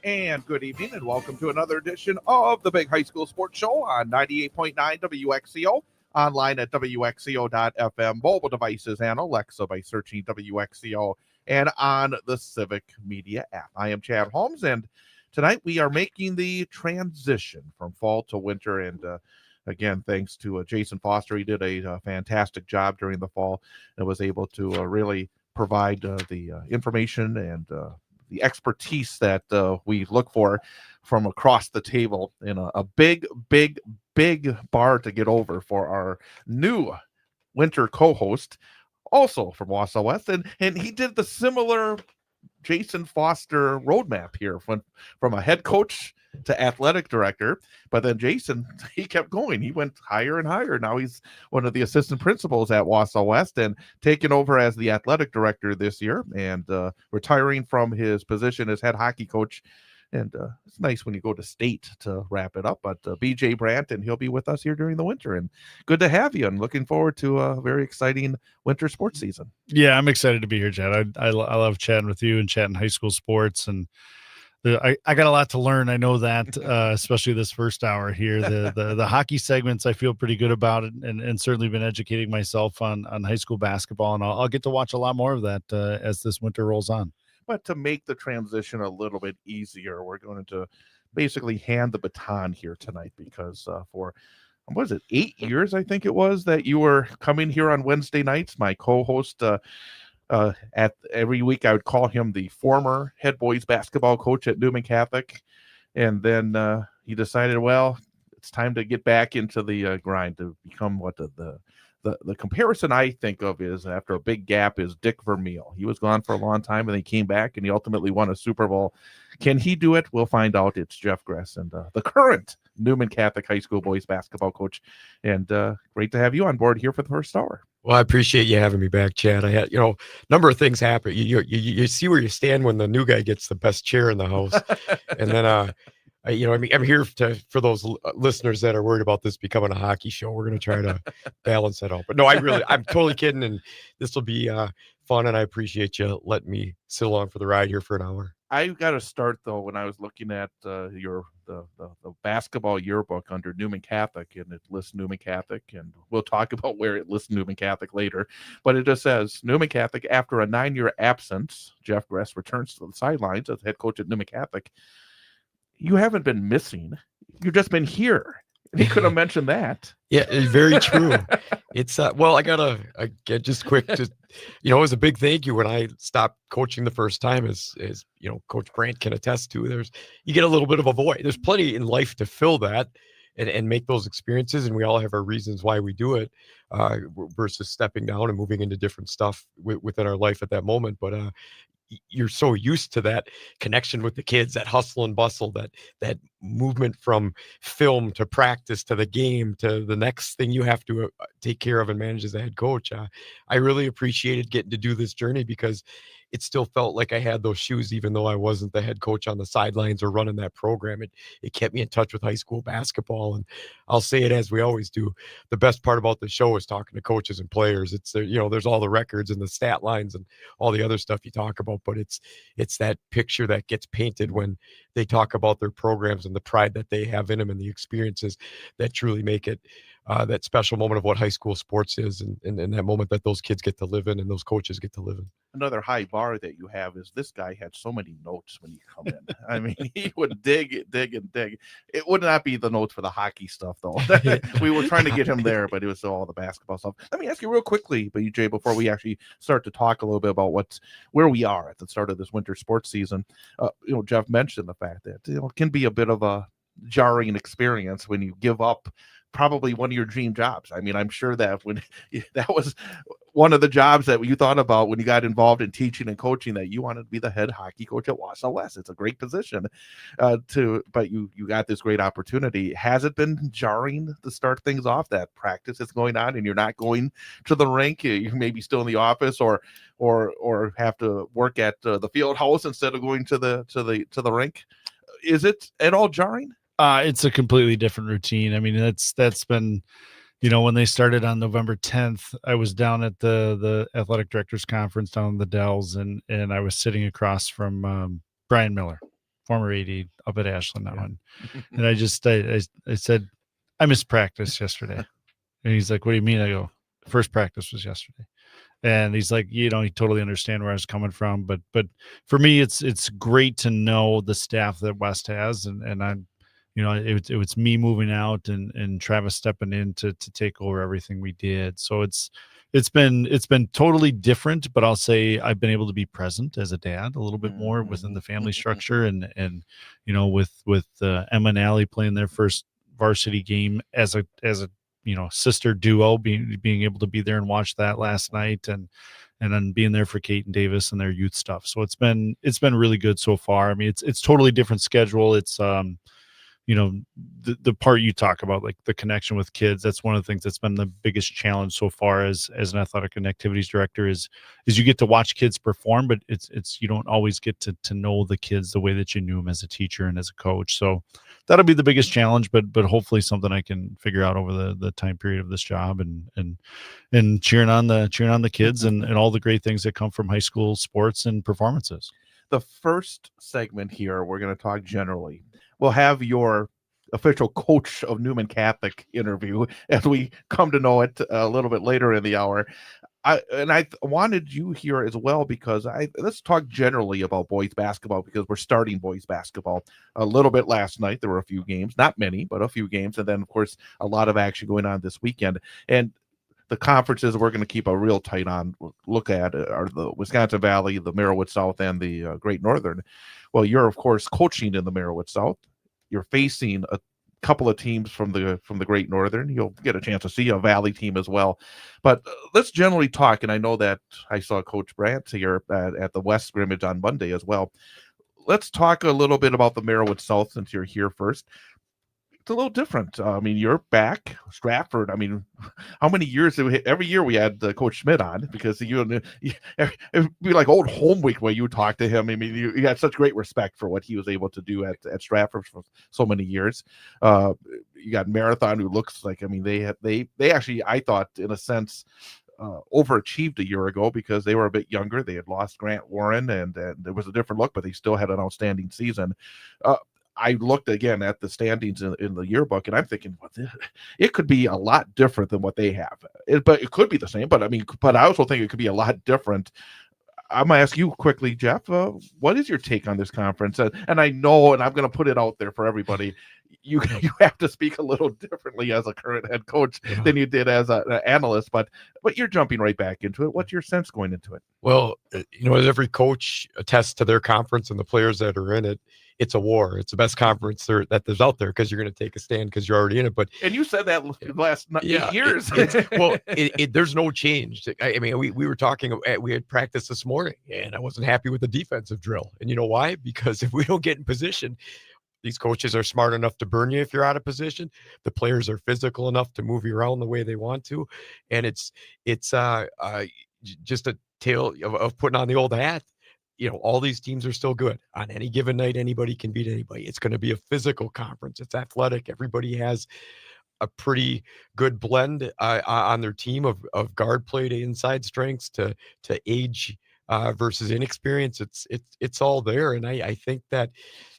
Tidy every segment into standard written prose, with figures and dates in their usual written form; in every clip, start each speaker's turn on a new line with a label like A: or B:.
A: And good evening, and welcome to another edition of the Big High School Sports Show on 98.9 WXCO, online at WXCO.FM, mobile devices, and Alexa by searching WXCO, and on the Civic Media app. I am Chad Holmes, and tonight we are making the transition from fall to winter, and again, thanks to Jason Foster. He did a fantastic job during the fall and was able to really provide the information and the expertise that we look for from across the table in a big bar to get over for our new winter co-host, also from Wausau West. And he did the similar Jason Foster roadmap here from a head coach to athletic director. But then Jason, he kept going. He went higher and higher. Now he's one of the assistant principals at Wausau West and taking over as the athletic director this year and retiring from his position as head hockey coach. And it's nice when you go to state to wrap it up. But BJ Brandt, and he'll be with us here during the winter. And good to have you, and looking forward to a very exciting winter sports season.
B: Yeah, I'm excited to be here, Chad. I love chatting with you and chatting high school sports. And I got a lot to learn. I know that, especially this first hour here. The hockey segments, I feel pretty good about it, and certainly been educating myself on high school basketball. And I'll get to watch a lot more of that as this winter rolls on.
A: But to make the transition a little bit easier, we're going to basically hand the baton here tonight because for, was it 8 years, I think it was, that you were coming here on Wednesday nights, my co-host at every week. I would call him the former head boys basketball coach at Newman Catholic. And then he decided, well, it's time to get back into the grind to become what the comparison I think of is, after a big gap, is Dick Vermeil. He was gone for a long time and he came back and he ultimately won a Super Bowl. Can he do it? We'll find out. It's Jeff Gress, and the current Newman Catholic High School boys basketball coach. And great to have you on board here for the first hour.
C: Well, I appreciate you having me back, Chad. I had, number of things happen. You see where you stand when the new guy gets the best chair in the house. And then, I'm here for those listeners that are worried about this becoming a hockey show. We're going to try to balance that out. But no, I'm totally kidding. And this will be fun. And I appreciate you letting me sit along for the ride here for an hour.
A: I got to start, though, when I was looking at the basketball yearbook under Newman Catholic, and it lists Newman Catholic, and we'll talk about where it lists Newman Catholic later. But it just says, Newman Catholic, after a 9-year absence, Jeff Gress returns to the sidelines as head coach at Newman Catholic. You haven't been missing. You've just been here. He could have mentioned that.
C: Yeah, very true. It's well, I gotta get just quick. Just it was a big thank you when I stopped coaching the first time, as Coach Brandt can attest to. You get a little bit of a void. There's plenty in life to fill that and make those experiences, and we all have our reasons why we do it, versus stepping down and moving into different stuff within our life at that moment. But you're so used to that connection with the kids, that hustle and bustle, that movement from film to practice to the game to the next thing you have to take care of and manage as a head coach. I really appreciated getting to do this journey because it still felt like I had those shoes, even though I wasn't the head coach on the sidelines or running that program. It kept me in touch with high school basketball. And I'll say it as we always do. The best part about the show is talking to coaches and players. It's there's all the records and the stat lines and all the other stuff you talk about, but it's that picture that gets painted when they talk about their programs and the pride that they have in them and the experiences that truly make it that special moment of what high school sports is, and that moment that those kids get to live in and those coaches get to live in.
A: Another high bar that you have is this guy had so many notes when you come in. I mean, he would dig. It would not be the notes for the hockey stuff, though. We were trying to get him there, but it was all the basketball stuff. Let me ask you real quickly, BJ, before we actually start to talk a little bit about where we are at the start of this winter sports season. Jeff mentioned the fact that it can be a bit of a jarring experience when you give up probably one of your dream jobs. I mean, I'm sure that when that was one of the jobs that you thought about when you got involved in teaching and coaching, that you wanted to be the head hockey coach at Wausau West. It's a great position but you got this great opportunity. Has it been jarring to start things off, that practice is going on and you're not going to the rink? You may be still in the office or have to work at the field house instead of going to the rink. Is it at all jarring?
B: It's a completely different routine. I mean, that's been, when they started on November 10th, I was down at the athletic directors conference down in the Dells, and I was sitting across from Brian Miller. former AD up at Ashland now.
A: Yeah.
B: And I said, I missed practice yesterday. And he's like, what do you mean? I go, first practice was yesterday. And he's like, he totally understand where I was coming from. But for me, it's great to know the staff that West has. And I'm, it was me moving out and Travis stepping in to take over everything we did. So it's been totally different, but I'll say I've been able to be present as a dad a little bit more within the family structure and with Emma and Allie playing their first varsity game as a sister duo, being able to be there and watch that last night and then being there for Kate and Davis and their youth stuff. So it's been really good so far. I mean, it's totally different schedule. It's the part you talk about, like the connection with kids, that's one of the things that's been the biggest challenge so far as an athletic and activities director is you get to watch kids perform, but it's you don't always get to know the kids the way that you knew them as a teacher and as a coach. So that'll be the biggest challenge, but hopefully something I can figure out over the time period of this job and cheering on the kids and all the great things that come from high school sports and performances.
A: The first segment here, we're going to talk generally. We'll have your official coach of Newman Catholic interview as we come to know it a little bit later in the hour. I wanted you here as well because let's talk generally about boys basketball because we're starting boys basketball a little bit last night. There were a few games, not many, but a few games. And then, of course, a lot of action going on this weekend. And the conferences we're going to keep a real tight on look at are the Wisconsin Valley, the Merowith South, and the Great Northern. Well, you're, of course, coaching in the Merowith South. You're facing a couple of teams from the Great Northern. You'll get a chance to see a Valley team as well. But let's generally talk, and I know that I saw Coach Brandt here at the West scrimmage on Monday as well. Let's talk a little bit about the Merowith South since you're here first. It's a little different. I mean, you're back, Stratford. I mean, how many years? Every year we had Coach Schmidt on because it'd be like old home week where you talk to him. I mean, you had such great respect for what he was able to do at Stratford for so many years. You got Marathon, who looks like, I mean, they actually, I thought, in a sense, overachieved a year ago because they were a bit younger. They had lost Grant Warren, and there was a different look, but they still had an outstanding season. I looked again at the standings in the yearbook, and I'm thinking, it could be a lot different than what they have. But it could be the same. But I also think it could be a lot different. I'm going to ask you quickly, Jeff, what is your take on this conference? And I know, and I'm going to put it out there for everybody, you have to speak a little differently as a current head coach than you did as an analyst, but you're jumping right back into it. What's your sense going into it?
C: Well, as every coach attests to their conference and the players that are in it, it's a war. It's the best conference that there's out there because you're going to take a stand because you're already in it. But
A: you said that last 8 years.
C: There's no change. I mean, we were talking. We had practice this morning, and I wasn't happy with the defensive drill. And you know why? Because if we don't get in position, these coaches are smart enough to burn you if you're out of position. The players are physical enough to move you around the way they want to, and it's just a tale of putting on the old hat. All these teams are still good. On any given night, anybody can beat anybody. It's going to be a physical conference. It's athletic. Everybody has a pretty good blend on their team of guard play to inside strengths to age versus inexperience. It's all there, and I think that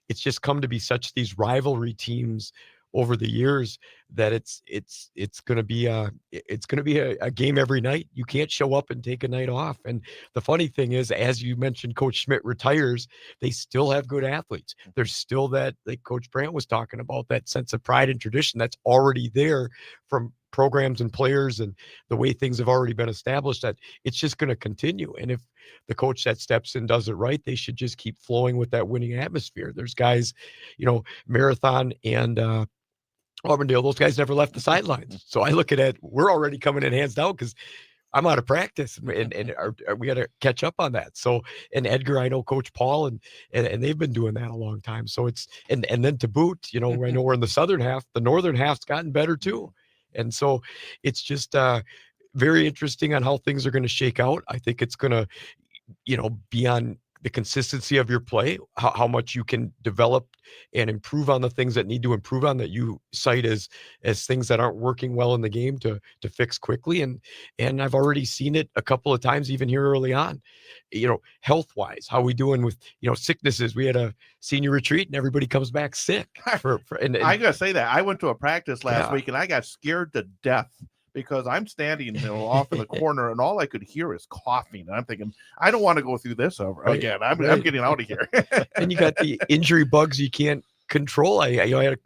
C: it's just come to be such these rivalry teams over the years that it's going to be a game every night. You can't show up and take a night off. And the funny thing is, as you mentioned, Coach Schmidt retires, they still have good athletes. There's still that, like Coach Brandt was talking about, that sense of pride and tradition that's already there from programs and players and the way things have already been established, that it's just going to continue. And if the coach that steps in does it right, they should just keep flowing with that winning atmosphere. There's guys, Marathon and Auburndale, those guys never left the sidelines. So I look at it, we're already coming in hands down because I'm out of practice and we got to catch up on that. So, and Edgar, I know Coach Paul and they've been doing that a long time. So it's, and then to boot, I know we're in the southern half, the northern half's gotten better too. And so it's just very interesting on how things are going to shake out. I think it's going to, be on the consistency of your play, how much you can develop and improve on the things that need to improve on that you cite as things that aren't working well in the game to fix quickly. And I've already seen it a couple of times, even here early on, health wise, how we doing with, sicknesses. We had a senior retreat and everybody comes back sick and
A: I gotta say that I went to a practice last
C: Yeah.
A: week and I got scared to death because I'm standing off in the corner and all I could hear is coughing. And I'm thinking, I don't want to go through this over
C: Right.
A: again. I'm
C: Right.
A: getting out of here.
C: and you got the injury bugs you can't control. We had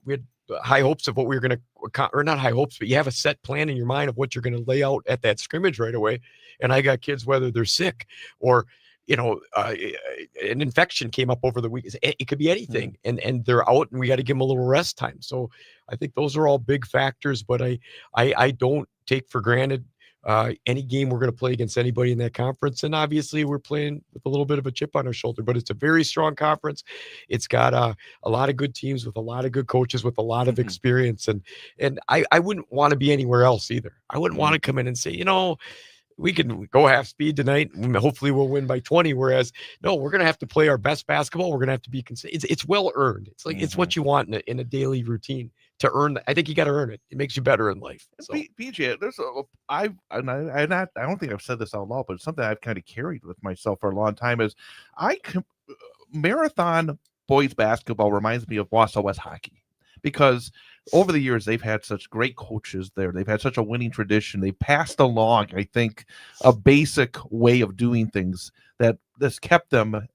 C: high hopes of what we were going to, or not high hopes, but you have a set plan in your mind of what you're going to lay out at that scrimmage right away. And I got kids, whether they're sick or, an infection came up over the week. It could be anything, and they're out, and we got to give them a little rest time. So I think those are all big factors. But I don't take for granted any game we're going to play against anybody in that conference. And obviously we're playing with a little bit of a chip on our shoulder, but it's a very strong conference. It's got a lot of good teams with a lot of good coaches with a lot of experience. And I wouldn't want to be anywhere else either. I wouldn't want to come in and say, we can go half speed tonight. Hopefully we'll win by 20. Whereas, no, we're going to have to play our best basketball. We're going to have to be consistent. It's well earned. It's like, it's what you want in a daily routine to earn. I think you got to earn it. It makes you better in life. So.
A: PJ, I don't think I've said this out loud, but it's something I've kind of carried with myself for a long time is Marathon boys basketball reminds me of Wausau West hockey, because over the years, they've had such great coaches there. They've had such a winning tradition. They passed along, I think, a basic way of doing things that has kept them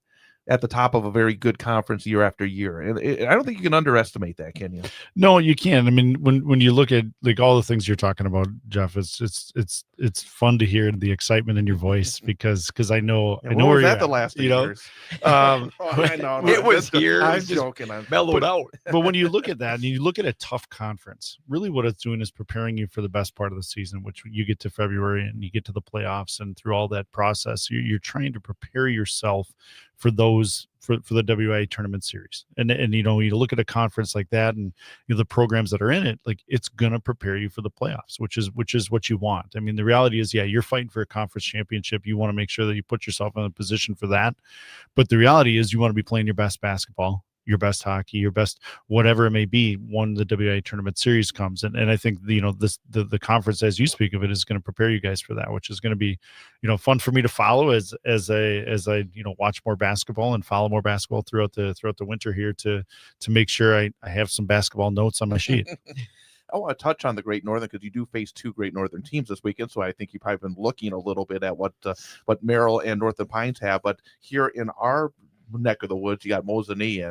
A: at the top of a very good conference year after year. And I don't think you can underestimate that, can you?
B: No, you can't. I mean, when you look at like all the things you're talking about, Jeff, it's fun to hear the excitement in your voice because I know
A: Yeah,
B: I know
A: where
B: where
A: was
B: you're
A: that the
B: at,
A: last 2
B: you know.
A: years.
B: I
A: know.
C: It was here.
A: I'm
C: Just
A: joking.
C: mellowed out.
B: But when you look at that and you look at a tough conference, really what it's doing is preparing you for the best part of the season, which you get to February and you get to the playoffs, and through all that process, you're trying to prepare yourself for those for the WA tournament series. And you look at a conference like that and the programs that are in it, like it's gonna prepare you for the playoffs, which is what you want. I mean, the reality is, yeah, you're fighting for a conference championship. You want to make sure that you put yourself in a position for that. But the reality is you want to be playing your best basketball, your best hockey, your best whatever it may be when the WA tournament series comes. And I think the conference, as you speak of it, is going to prepare you guys for that, which is going to be fun for me to follow as I watch more basketball and follow more basketball throughout the winter here to make sure I have some basketball notes on my sheet.
A: I want to touch on the Great Northern because you do face two Great Northern teams this weekend. So I think you've probably been looking a little bit at what Merrill and Northern Pines have. But here in our neck of the woods, you got Mosinee,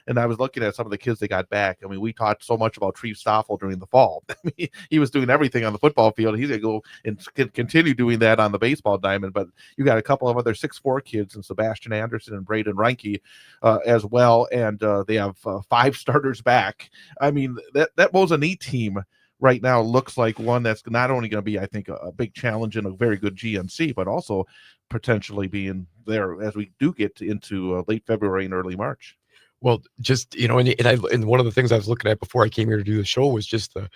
A: and I was looking at some of the kids they got back. I mean, we talked so much about Treve Stoffel during the fall. I mean, he was doing everything on the football field. He's gonna go and continue doing that on the baseball diamond. But you got a couple of other 6'4" kids, and Sebastian Anderson and Braden Reinke as well, and they have 5 starters back. I mean, that Mosinee team right now looks like one that's not only going to be, I think, a big challenge and a very good GNC, but also potentially being there as we do get into late February and early March.
C: Well, just, and one of the things I was looking at before I came here to do the show was just the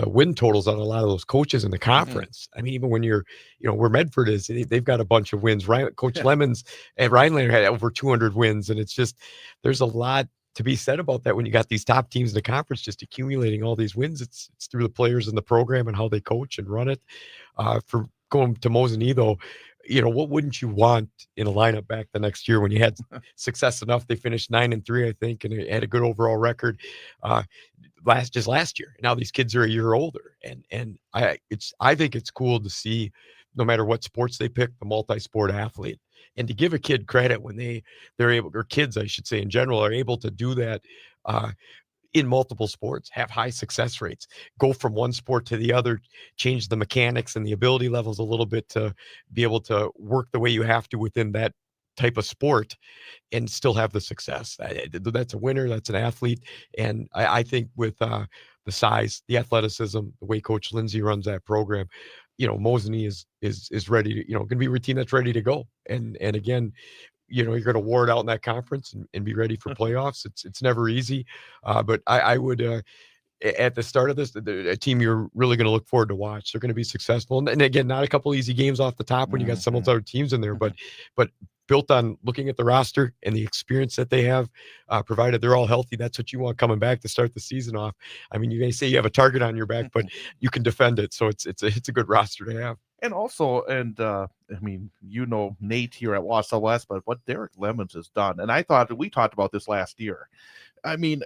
C: win totals on a lot of those coaches in the conference. I mean, even when you're, where Medford is, they've got a bunch of wins. Coach Lemons and Rhinelander had over 200 wins. And it's just, there's a lot to be said about that when you got these top teams in the conference just accumulating all these wins. It's through the players in the program and how they coach and run it. For going to Mosinee, though, what wouldn't you want in a lineup back the next year when you had success enough? They finished 9-3, I think, and it had a good overall record last year. Now these kids are a year older, and I think it's cool to see, no matter what sports they pick, the multi-sport athlete, and to give a kid credit when they're able, or kids, I should say, in general, are able to do that in multiple sports, have high success rates, go from one sport to the other, change the mechanics and the ability levels a little bit to be able to work the way you have to within that type of sport and still have the success. That's a winner. That's an athlete. And I think with the size, the athleticism, the way Coach Lindsay runs that program, Mosinee is ready to, going to be a team that's ready to go. And again, you're going to ward out in that conference and be ready for playoffs. It's never easy. But I would, at the start of this, a team you're really going to look forward to watch. They're going to be successful. And again, not a couple easy games off the top when you got some of those other teams in there, but built on looking at the roster and the experience that they have, provided they're all healthy. That's what you want coming back to start the season off. I mean, you may say you have a target on your back, but you can defend it. So it's a good roster to have.
A: And also, I mean, Nate here at Wausau West, but what Derek Lemons has done, and I thought we talked about this last year. I mean,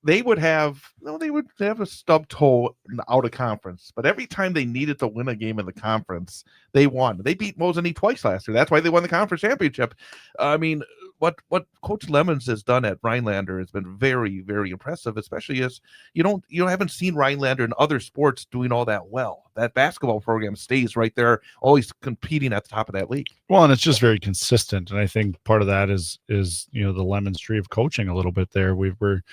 A: they would have a stub toe out of conference, but every time they needed to win a game in the conference, they won. They beat Mosinee twice last year. That's why they won the conference championship. I mean, what Coach Lemons has done at Rhinelander has been very, very impressive, especially as you haven't seen Rhinelander in other sports doing all that well. That basketball program stays right there, always competing at the top of that league.
B: Well, and it's just very consistent. And I think part of that is the Lemons tree of coaching a little bit there. We're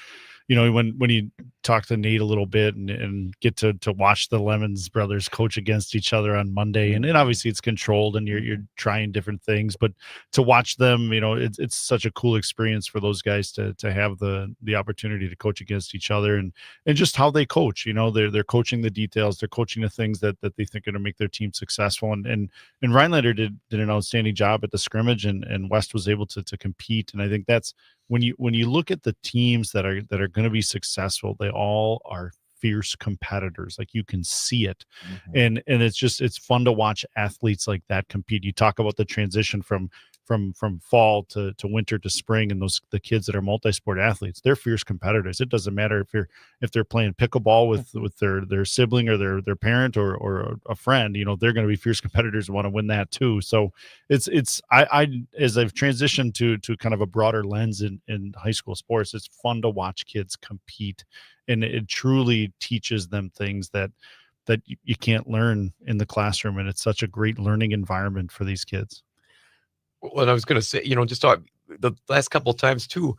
B: when you talk to Nate a little bit and get to watch the Lemons brothers coach against each other on Monday, and obviously it's controlled and you're trying different things, but to watch them, it's such a cool experience for those guys to have the opportunity to coach against each other and just how they coach. They're coaching the details, they're coaching the things that they think are going to make their team successful. And Rhinelander did an outstanding job at the scrimmage, and West was able to compete. And I think that's when you look at the teams that are going to be successful, they all are fierce competitors. Like, you can see it. And it's fun to watch athletes like that compete. You talk about the transition from fall to winter to spring, and the kids that are multi-sport athletes, they're fierce competitors. It doesn't matter if they're playing pickleball with their sibling or their parent or a friend, they're going to be fierce competitors and want to win that too. So I as I've transitioned to kind of a broader lens in high school sports, it's fun to watch kids compete, and it truly teaches them things that you can't learn in the classroom. And it's such a great learning environment for these kids.
C: Well, I was going to say, just talk the last couple of times too.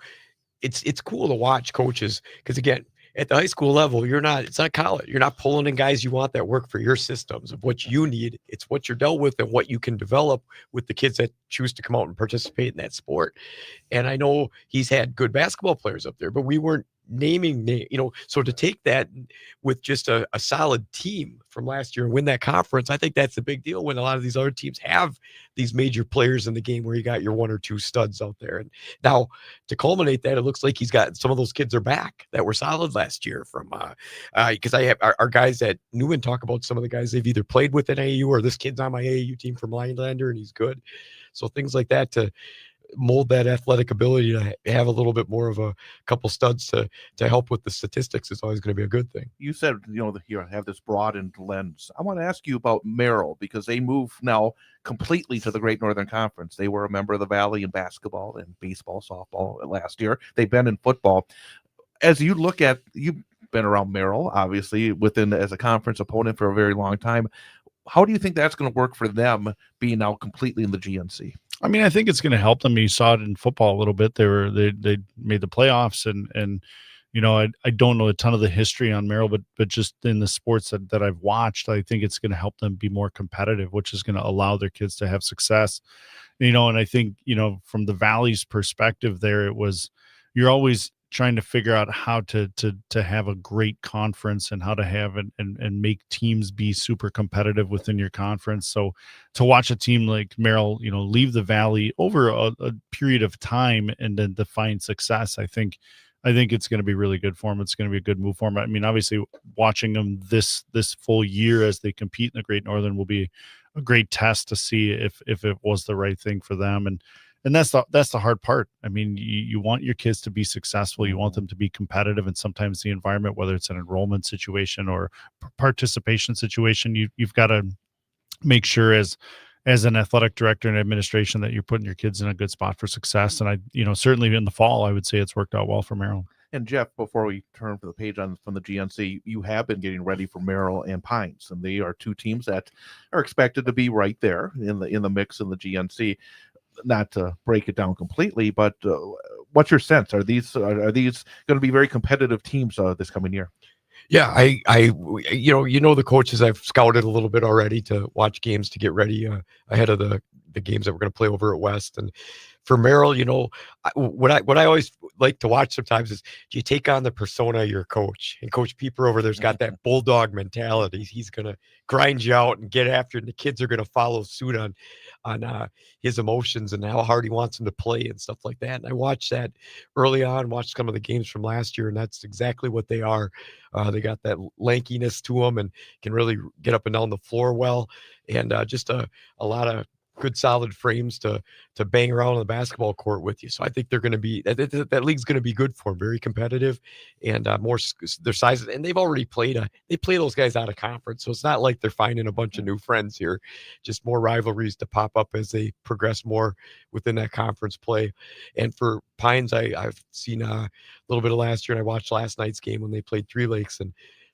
C: It's cool to watch coaches, because again, at the high school level, it's not college. You're not pulling in guys you want that work for your systems of what you need. It's what you're dealt with and what you can develop with the kids that choose to come out and participate in that sport. And I know he's had good basketball players up there, but we weren't naming, so to take that with just a solid team from last year and win that conference, I think that's the big deal when a lot of these other teams have these major players in the game where you got your one or two studs out there. And now to culminate that, it looks like he's got some of those kids are back that were solid last year from because I have our guys at Newman talk about some of the guys they've either played with at AAU or this kid's on my AAU team from Rhinelander and he's good. So things like that to mold that athletic ability to have a little bit more of a couple studs to help with the statistics is always going to be a good thing.
A: You said, you have this broadened lens. I want to ask you about Merrill, because they move now completely to the Great Northern Conference. They were a member of the Valley in basketball and baseball, softball last year. They've been in football. As you look at, you've been around Merrill, obviously, as a conference opponent for a very long time. How do you think that's going to work for them being now completely in the GNC?
B: I mean, I think it's going to help them. You saw it in football a little bit. They made the playoffs, and I don't know a ton of the history on Merrill, but just in the sports that I've watched, I think it's going to help them be more competitive, which is going to allow their kids to have success. And I think from the Valley's perspective, you're always trying to figure out how to have a great conference and how to have and make teams be super competitive within your conference. So to watch a team like Merrill, leave the Valley over a period of time and then define success, I think it's going to be really good for them. It's going to be a good move for them. I mean, obviously watching them this full year as they compete in the Great Northern will be a great test to see if it was the right thing for them. And that's the hard part. I mean, you want your kids to be successful. You want them to be competitive. And sometimes the environment, whether it's an enrollment situation or participation situation, you've got to make sure as an athletic director and administration that you're putting your kids in a good spot for success. And certainly in the fall, I would say it's worked out well for Merrill.
A: And Jeff, before we turn to the page from the GNC, you have been getting ready for Merrill and Pines, and they are two teams that are expected to be right there in the mix in the GNC. Not to break it down completely, but what's your sense? Are these going to be very competitive teams this coming year?
C: Yeah, I the coaches I've scouted a little bit already to watch games to get ready ahead of the games that we're going to play over at West. And for Merrill, what I always like to watch sometimes is you take on the persona of your coach, and Coach Pieper over there's got that bulldog mentality. He's gonna grind you out and get after it, and the kids are gonna follow suit on his emotions and how hard he wants them to play and stuff like that. And I watched that early on, watched some of the games from last year, and that's exactly what they are. They got that lankiness to them and can really get up and down the floor well, and just a lot of good solid frames to bang around on the basketball court with you. So I think they're going to be that league's going to be good for them, very competitive, and more their size. And they've already they play those guys out of conference, so it's not like they're finding a bunch of new friends here. Just more rivalries to pop up as they progress more within that conference play. And for Pines, I've seen a little bit of last year, and I watched last night's game when they played Three Lakes and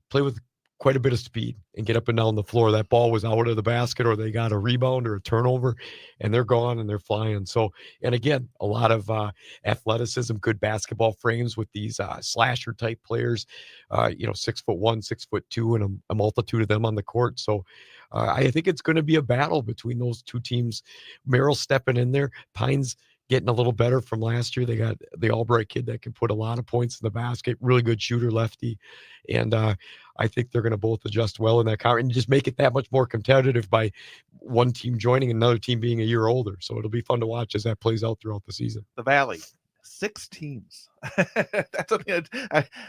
C: play with quite a bit of speed and get up and down the floor. That ball was out of the basket, or they got a rebound or a turnover, and they're gone and they're flying. So, and again, a lot of athleticism, good basketball frames with these slasher type players, 6'1", 6'2", and a multitude of them on the court. So I think it's going to be a battle between those two teams. Merrill stepping in there, Pines getting a little better from last year. They got the Albright kid that can put a lot of points in the basket, really good shooter, lefty. And I think they're going to both adjust well in that conference and just make it that much more competitive by one team joining, another team being a year older. So it'll be fun to watch as that plays out throughout the season.
A: The Valley, 6 teams. That's something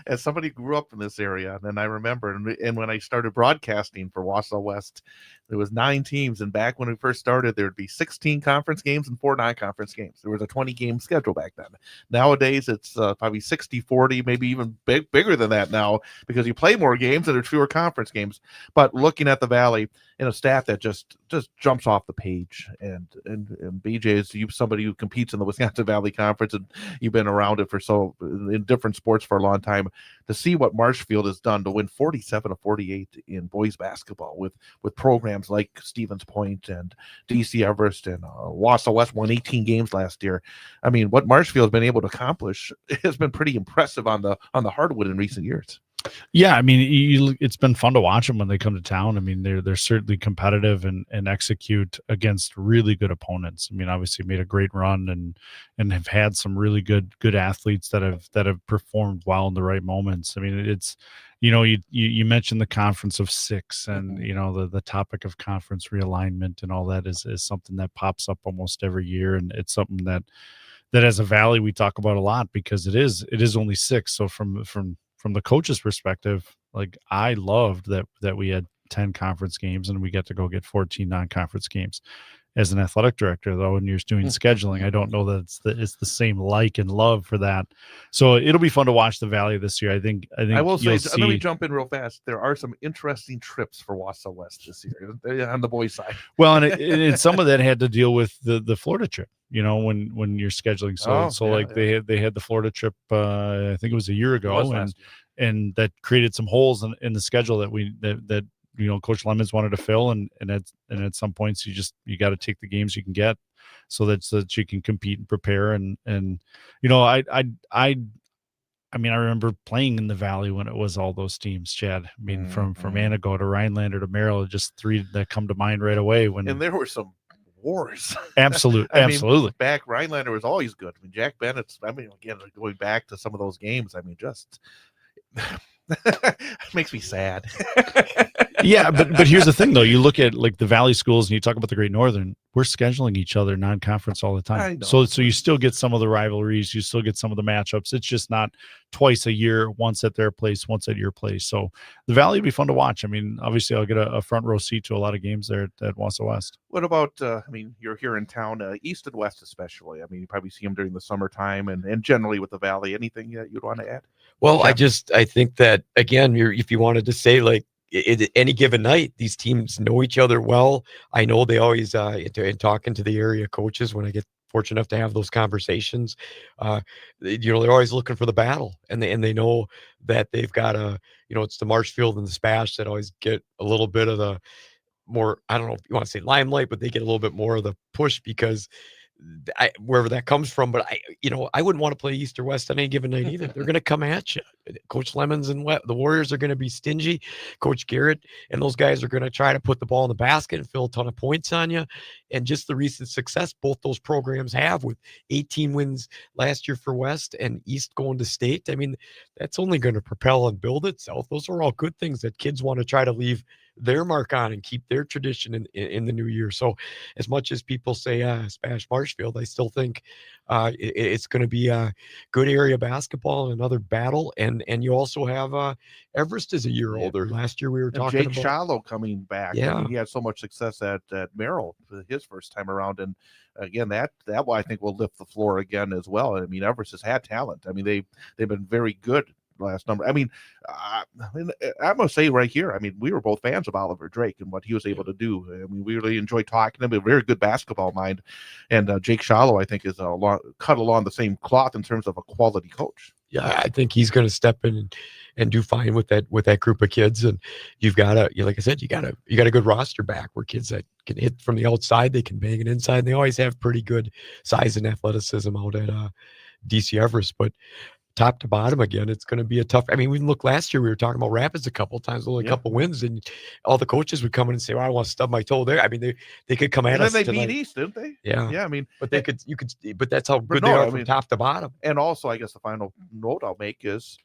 A: as somebody who grew up in this area, and I remember, and when I started broadcasting for Wausau West, there was 9 teams, and back when we first started, there would be 16 conference games and 4 non-conference games. There was a 20-game schedule back then. Nowadays, it's probably 60-40, maybe even bigger than that now, because you play more games and there's fewer conference games. But looking at the Valley, and a staff that just jumps off the page, and BJ is somebody who competes in the Wisconsin Valley Conference, and you've been around it for in different sports for a long time, to see what Marshfield has done to win 47-48 in boys basketball with programs like Stevens Point and DC Everest, and Wausau West won 18 games last year. I mean, what Marshfield has been able to accomplish has been pretty impressive on the hardwood in recent years.
B: Yeah, I mean, it's been fun to watch them when they come to town. I mean, they're certainly competitive and execute against really good opponents. I mean, obviously made a great run and have had some really good athletes that have performed well in the right moments. I mean, it's, you mentioned the conference of 6, and the topic of conference realignment and all that is something that pops up almost every year, and it's something that as a Valley we talk about a lot, because it is only 6. So from the coach's perspective, like, I loved that we had 10 conference games and we get to go get 14 non-conference games. As an athletic director, though, when you're doing scheduling, I don't know that it's the same like and love for that. So it'll be fun to watch the Valley this year. I think I will say, let
A: me jump in real fast. There are some interesting trips for Wausau West this year on the boys' side.
B: Well, and some of that had to deal with the Florida trip. When you're scheduling, they had the Florida trip. I think it was a year ago, and that created some holes in the schedule that Coach Lemons wanted to fill, and at some points you got to take the games you can get, so that you can compete and prepare. And I mean, I remember playing in the Valley when it was all those teams, Chad. I mean, from Anago to Rhinelander to Merrill, just 3 that come to mind right away.
A: And there were some wars.
B: Absolutely.
A: Back, Rhinelander was always good. I mean, Jack Bennett's, again, going back to some of those games, I mean, just it makes me sad.
B: Yeah, but here's the thing, though. You look at like the Valley schools and you talk about the Great Northern, we're scheduling each other non-conference all the time. So you still get some of the rivalries, you still get some of the matchups. It's just not twice a year, once at their place, once at your place. So the Valley would be fun to watch. I mean, obviously I'll get a front row seat to a lot of games there at Wausau West.
A: What about, you're here in town, East and West especially. I mean, you probably see them during the summertime and generally with the Valley. Anything you'd want to add?
C: Well, yeah. I think that, again, if you wanted to say, like, any given night, these teams know each other well. I know they always, in talking to the area coaches, when I get fortunate enough to have those conversations, they're always looking for the battle, and they know that they've got it's the Marshfield and the Spash that always get a little bit of the more, I don't know if you want to say limelight, but they get a little bit more of the push because wherever that comes from. But I wouldn't want to play East or West on any given night either. They're going to come at you. Coach Lemons and the Warriors are going to be stingy. Coach Garrett and those guys are going to try to put the ball in the basket and fill a ton of points on you. And just the recent success both those programs have with 18 wins last year for West and East going to state. I mean, that's only going to propel and build itself. Those are all good things that kids want to try to leave their mark on and keep their tradition in the new year. So as much as people say Spash Marshfield, I still think it's going to be a good area basketball and another battle. And you also have Everest is a year older. Last year we were talking
A: Jake
C: about
A: Shallow coming back.
C: Yeah.
A: I mean, he had so much success at Merrill for his first time around, and again that I think will lift the floor again as well. I mean, Everest has had talent. I mean, they've been very good last number. I mean, I must say right here, I mean, we were both fans of Oliver Drake and what he was able to do. I mean, we really enjoyed talking to him. A very good basketball mind. And Jake Shallow, I think, is cut along the same cloth in terms of a quality coach.
C: Yeah, I think he's going to step in and do fine with that group of kids. And you've got like I said, you got a good roster back where kids that can hit from the outside, they can bang it inside. And they always have pretty good size and athleticism out at DC Everest. But top to bottom again, it's going to be a tough. I mean, we look last year, we were talking about Rapids a couple of times, only a couple wins, and all the coaches would come in and say, "Well, I want to stub my toe there." I mean, they could come at us.
A: And then they beat East, didn't they?
C: Yeah.
A: I mean,
C: but but that's how good they are from top to bottom.
A: And also, I guess the final note I'll make is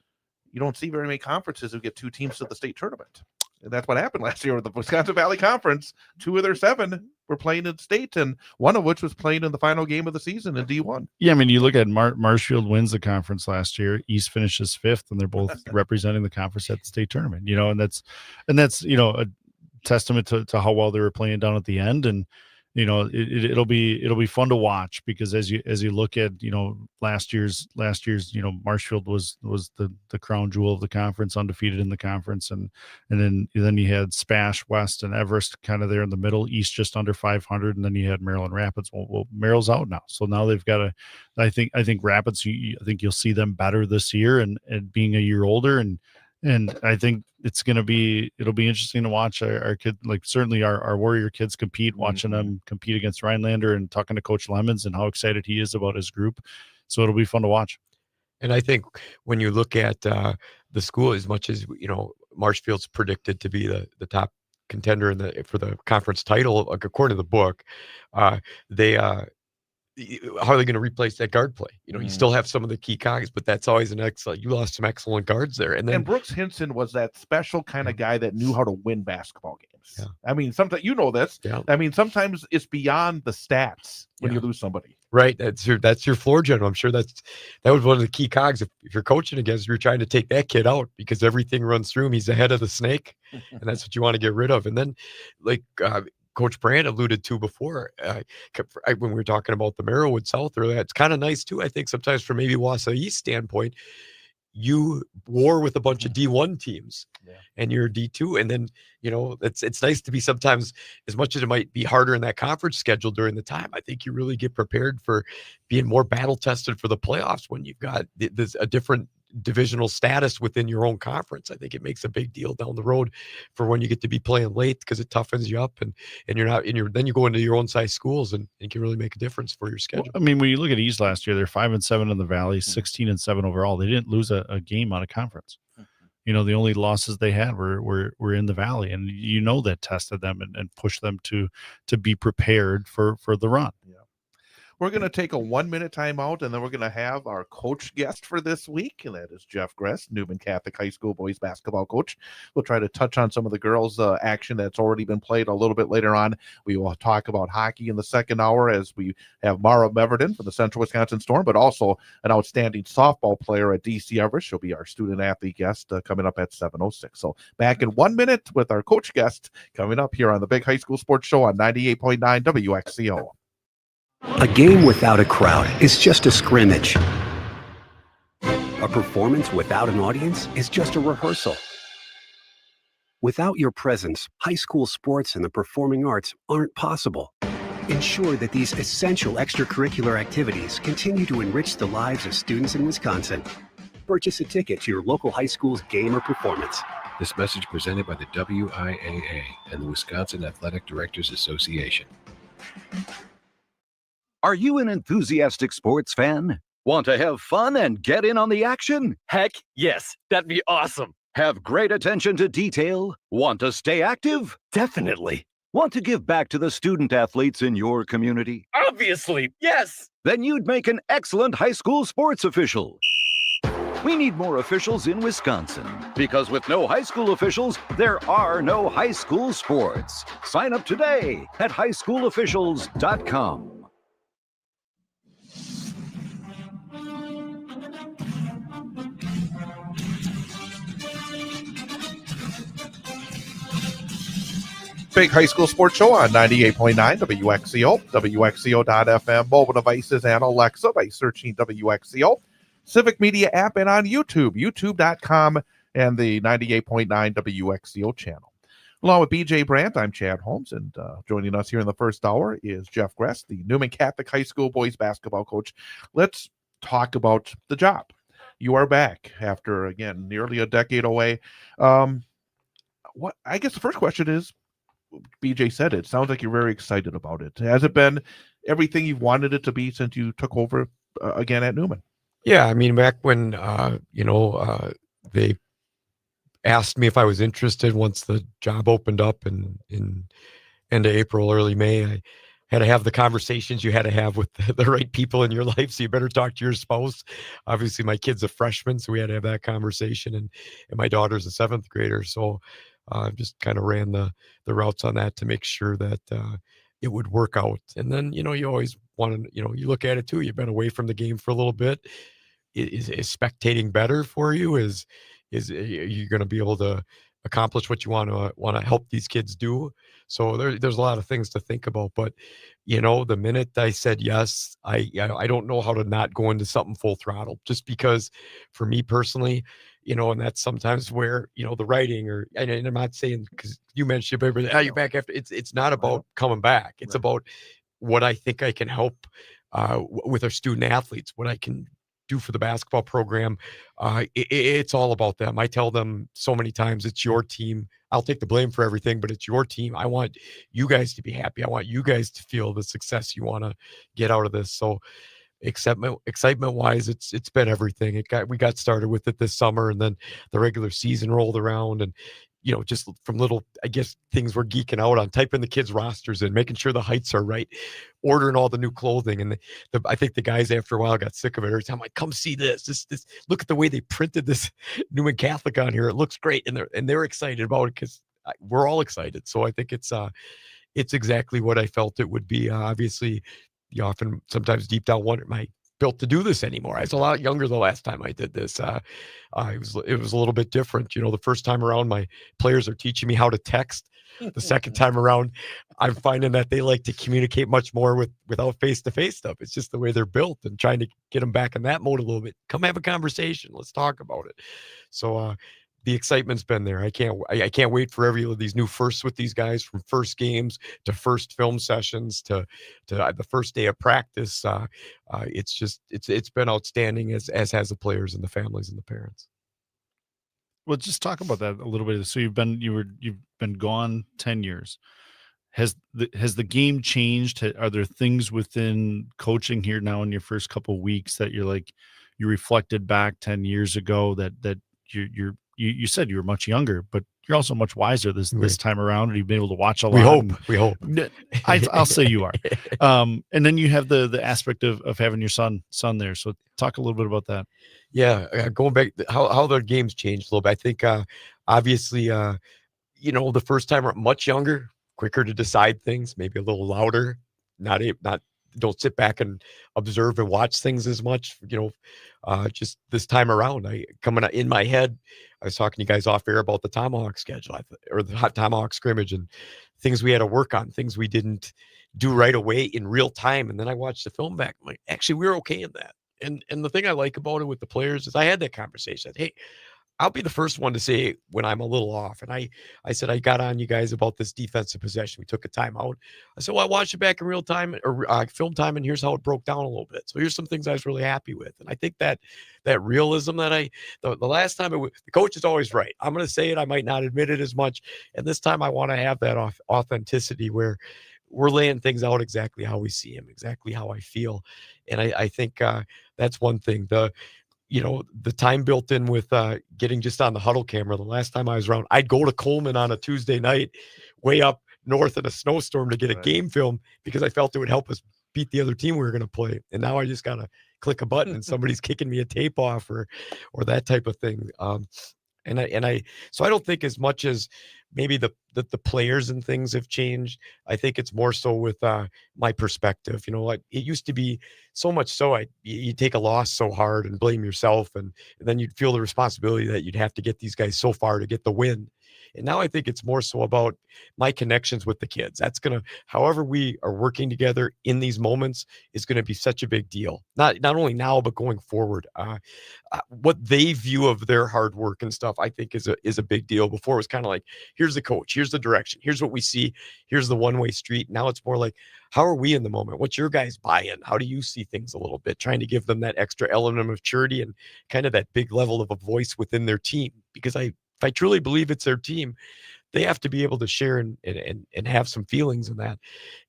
A: you don't see very many conferences who get two teams to the state tournament. And that's what happened last year with the Wisconsin Valley Conference. 2 of their 7 were playing in state, and one of which was playing in the final game of the season in D1.
B: Yeah, I mean, you look at Marshfield wins the conference last year. East finishes 5th, and they're both representing the conference at the state tournament. And that's a testament to how well they were playing down at the end. And it'll be fun to watch, because as you look at last year's Marshfield was the crown jewel of the conference, undefeated in the conference, and then you had Spash, West, and Everest kind of there in the middle. East just under 500, and then you had Maryland Rapids. Well, Merrill's out now, so now they've got I think Rapids. I think you'll see them better this year, and being a year older, and I think it'll be interesting to watch our kid, like certainly our Warrior kids compete, watching them compete against Rhinelander and talking to Coach Lemons and how excited he is about his group. So it'll be fun to watch.
C: And I think when you look at the school, as much as Marshfield's predicted to be the top contender for the conference title, according to the book, how are they going to replace that guard play? You still have some of the key cogs, but that's always an excellent. You lost some excellent guards there, and
A: Brooks Hinson was that special kind of guy that knew how to win basketball games.
C: Yeah.
A: I mean, sometimes this.
C: Yeah.
A: I mean, sometimes it's beyond the stats when you lose somebody.
C: Right, that's your floor general. I'm sure that was one of the key cogs. If you're coaching against, you're trying to take that kid out because everything runs through him. He's the head of the snake, and that's what you want to get rid of. And then, like Coach Brandt alluded to before, when we were talking about the Merrillwood South earlier, it's kind of nice too, I think, sometimes from maybe Wausau East standpoint, you war with a bunch of D1 teams and you're D2. And then, it's nice to be sometimes, as much as it might be harder in that conference schedule during the time, I think you really get prepared for being more battle tested for the playoffs when you've got a different divisional status within your own conference. I think it makes a big deal down the road for when you get to be playing late, because it toughens you up and then you go into your own size schools and it can really make a difference for your schedule.
B: Well, I mean, when you look at East last year, they're 5-7 in the Valley, 16-7 overall. They didn't lose a game out of conference. The only losses they had were in the Valley, and that tested them and pushed them to be prepared for the run.
A: Yeah. We're going to take a 1-minute timeout, and then we're going to have our coach guest for this week, and that is Jeff Gress, Newman Catholic High School boys basketball coach. We'll try to touch on some of the girls' action that's already been played a little bit later on. We will talk about hockey in the second hour as we have Mara Meverden from the Central Wisconsin Storm, but also an outstanding softball player at DC Everest. She'll be our student-athlete guest coming up at 7:06. So back in 1 minute with our coach guest coming up here on the Big High School Sports Show on 98.9 WXCO.
D: A game without a crowd is just a scrimmage. A performance without an audience is just a rehearsal. Without your presence, high school sports and the performing arts aren't possible. Ensure that these essential extracurricular activities continue to enrich the lives of students in Wisconsin. Purchase a ticket to your local high school's game or performance.
E: This message presented by the WIAA and the Wisconsin Athletic Directors Association.
F: Are you an enthusiastic sports fan? Want to have fun and get in on the action?
G: Heck yes, that'd be awesome.
F: Have great attention to detail? Want to stay active?
G: Definitely.
F: Want to give back to the student athletes in your community?
G: Obviously, yes.
F: Then you'd make an excellent high school sports official. We need more officials in Wisconsin because with no high school officials, there are no high school sports. Sign up today at highschoolofficials.com.
A: Big High School Sports Show on 98.9 WXCO, WXCO.FM, mobile devices, and Alexa by searching WXCO, Civic Media app, and on YouTube, youtube.com, and the 98.9 WXCO channel. Along with BJ Brandt, I'm Chad Holmes, and joining us here in the first hour is Jeff Gress, the Newman Catholic High School boys basketball coach. Let's talk about the job. You are back after, again, nearly a decade away. What I guess the first question is, BJ said it sounds like you're very excited about it. Has it been everything you've wanted it to be since you took over again at Newman?
C: Yeah, I mean, back when they asked me if I was interested once the job opened up in end of April, early May, I had to have the conversations you had to have with the right people in your life. So you better talk to your spouse. Obviously, my kid's a freshman, so we had to have that conversation, and my daughter's a seventh grader. So just kind of ran the routes on that to make sure that it would work out. And then, you always want to, you look at it too. You've been away from the game for a little bit. Is spectating better for you? Is you going to be able to accomplish what you want to help these kids do? So there's a lot of things to think about. But the minute I said yes, I don't know how to not go into something full throttle. Just because, for me personally, and that's sometimes where the writing and I'm not saying, because you mentioned you're back after. It's not about coming back. It's about what I think I can help with our student athletes, what I can do for the basketball program. It's all about them. I tell them so many times, it's your team. I'll take the blame for everything, but it's your team. I want you guys to be happy. I want you guys to feel the success you want to get out of this. So excitement wise, it's been everything. We got started with it this summer, and then the regular season rolled around, and just from little, I guess, things we're geeking out on, typing the kids' rosters in, making sure the heights are right, ordering all the new clothing. And I think the guys after a while got sick of it. Every time I'm like, come see this, look at the way they printed this Newman Catholic on here. It looks great. And they're excited about it because we're all excited. So I think it's exactly what I felt it would be. Obviously, you often sometimes deep down wonder, am I built to do this anymore? I was a lot younger the last time I did this. It was a little bit different. The first time around, my players are teaching me how to text. The second time around, I'm finding that they like to communicate much more without face-to-face stuff. It's just the way they're built, and trying to get them back in that mode a little bit. Come have a conversation. Let's talk about it. So the excitement's been there. I can't wait for every of these new firsts with these guys, from first games to first film sessions to the first day of practice. It's been outstanding, as has the players and the families and the parents.
B: Well, just talk about that a little bit. So you've been gone 10 years. Has the game changed? Are there things within coaching here now in your first couple of weeks that you're like, you reflected back 10 years ago that you said you were much younger, but you're also much wiser this time around, and you've been able to watch a lot.
C: We hope.
B: I'll say you are. And then you have the aspect of having your son there. So talk a little bit about that.
C: Yeah, going back, how the game's changed a little bit. I think obviously, the first time much younger, quicker to decide things, maybe a little louder, not don't sit back and observe and watch things as much. Just this time around, coming in my head, I was talking to you guys off air about the Tomahawk schedule or the hot Tomahawk scrimmage, and things we had to work on, things we didn't do right away in real time. And then I watched the film back. I'm like, actually, we were okay in that. And the thing I like about it with the players is I had that conversation. Hey, I'll be the first one to say when I'm a little off. And I said, I got on you guys about this defensive possession. We took a timeout. I said, well, I watched it back in real time or film time, and here's how it broke down a little bit. So here's some things I was really happy with. And I think that realism that the last time the coach is always right. I'm going to say it. I might not admit it as much. And this time I want to have that authenticity where we're laying things out exactly how we see them, exactly how I feel. And I think that's one thing. The time built in with getting just on the huddle camera. The last time I was around, I'd go to Coleman on a Tuesday night way up north in a snowstorm to get a game film because I felt it would help us beat the other team we were going to play. And now I just got to click a button and somebody's kicking me a tape off or that type of thing. So I don't think as much as maybe the players and things have changed. I think it's more so with my perspective. Like it used to be so much so you take a loss so hard and blame yourself, and then you'd feel the responsibility that you'd have to get these guys so far to get the win. And now I think it's more so about my connections with the kids. That's going to, however we are working together in these moments is going to be such a big deal. Not only now, but going forward. What they view of their hard work and stuff, I think is a big deal. Before it was kind of like, here's the coach, here's the direction, here's what we see, here's the one-way street. Now it's more like, how are we in the moment? What's your guys' buy-in? How do you see things a little bit? Trying to give them that extra element of maturity and kind of that big level of a voice within their team. Because if I truly believe it's their team, they have to be able to share and have some feelings in that.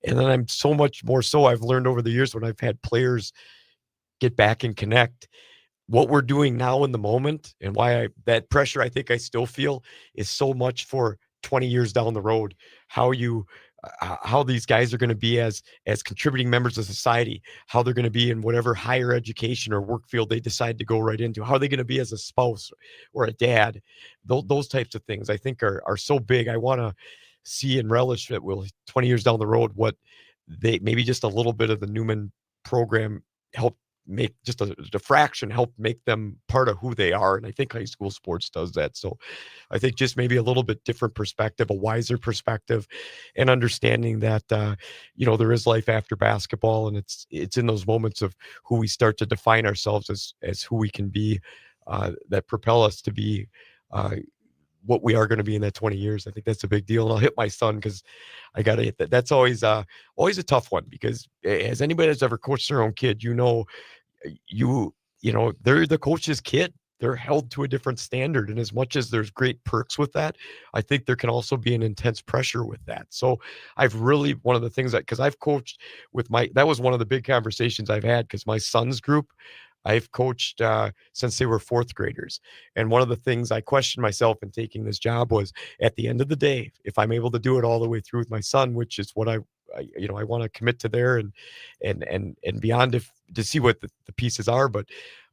C: And then I'm so much more so I've learned over the years when I've had players get back and connect, what we're doing now in the moment and why that pressure I think I still feel is so much for 20 years down the road, how these guys are going to be as contributing members of society, how they're going to be in whatever higher education or work field they decide to go right into, how are they going to be as a spouse or a dad. Those types of things I think are so big. I want to see and relish that 20 years down the road, what they maybe just a little bit of the Newman program helped make, just a fraction help make them part of who they are. And I think high school sports does that. So I think just maybe a little bit different perspective, a wiser perspective, and understanding that, there is life after basketball. And it's in those moments of who we start to define ourselves as who we can be, that propel us to be, what we are going to be in that 20 years. I think that's a big deal. And I'll hit my son because I got to hit that. That's always a tough one, because as anybody that's ever coached their own kid, they're the coach's kid. They're held to a different standard. And as much as there's great perks with that, I think there can also be an intense pressure with that. So one of the things because I've coached with that was one of the big conversations I've had, because my son's group, I've coached since they were fourth graders. And one of the things I questioned myself in taking this job was, at the end of the day, if I'm able to do it all the way through with my son, which is what I want to commit to there and beyond to see what the pieces are. But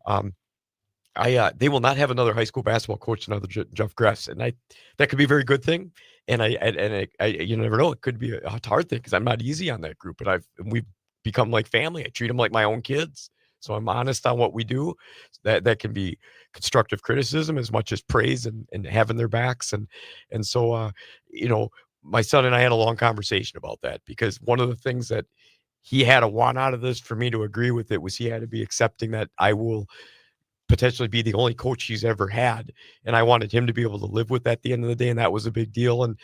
C: they will not have another high school basketball coach, another Jeff Gress. And that could be a very good thing. And you never know, it could be a hard thing, because I'm not easy on that group, but we've become like family. I treat them like my own kids. So I'm honest on what we do. That can be constructive criticism as much as praise and having their backs. And so, my son and I had a long conversation about that, because one of the things that he had to want out of this for me to agree with it was he had to be accepting that I will potentially be the only coach he's ever had. And I wanted him to be able to live with that at the end of the day. And that was a big deal. And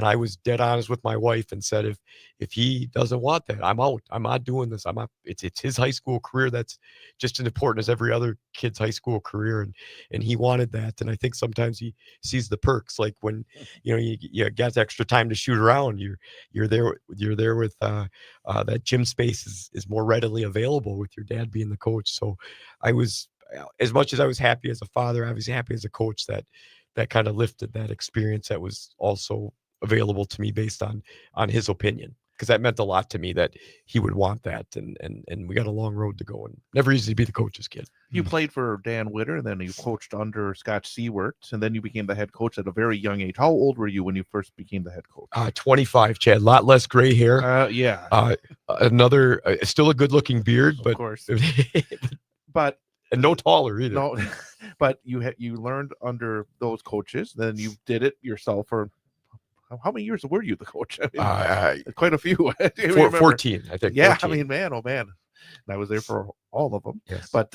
C: I was dead honest with my wife and said, if he doesn't want that, I'm out. I'm not doing this. It's his high school career. That's just as important as every other kid's high school career. And he wanted that. And I think sometimes he sees the perks, like when, you got extra time to shoot around, you're there with that gym space is more readily available with your dad being the coach. So I was, as much as I was happy as a father, I was happy as a coach that kind of lifted that experience that was also available to me based on his opinion, because that meant a lot to me that he would want that. And we got a long road to go, and never easy to be the coach's kid.
A: You played for Dan Witter, and then you coached under Scott Seward, and then you became the head coach at a very young age. How old were you when you first became the head coach?
C: 25, Chad. A lot less gray hair.
A: Yeah.
C: Another, still a good-looking beard, but
A: of course. But
C: and no taller either.
A: No, but you learned under those coaches. Then you did it yourself for how many years were you the coach? I mean, quite a few.
C: 14, I think.
A: Yeah,
C: 14.
A: I mean, man, oh man, and I was there for all of them.
C: Yes.
A: But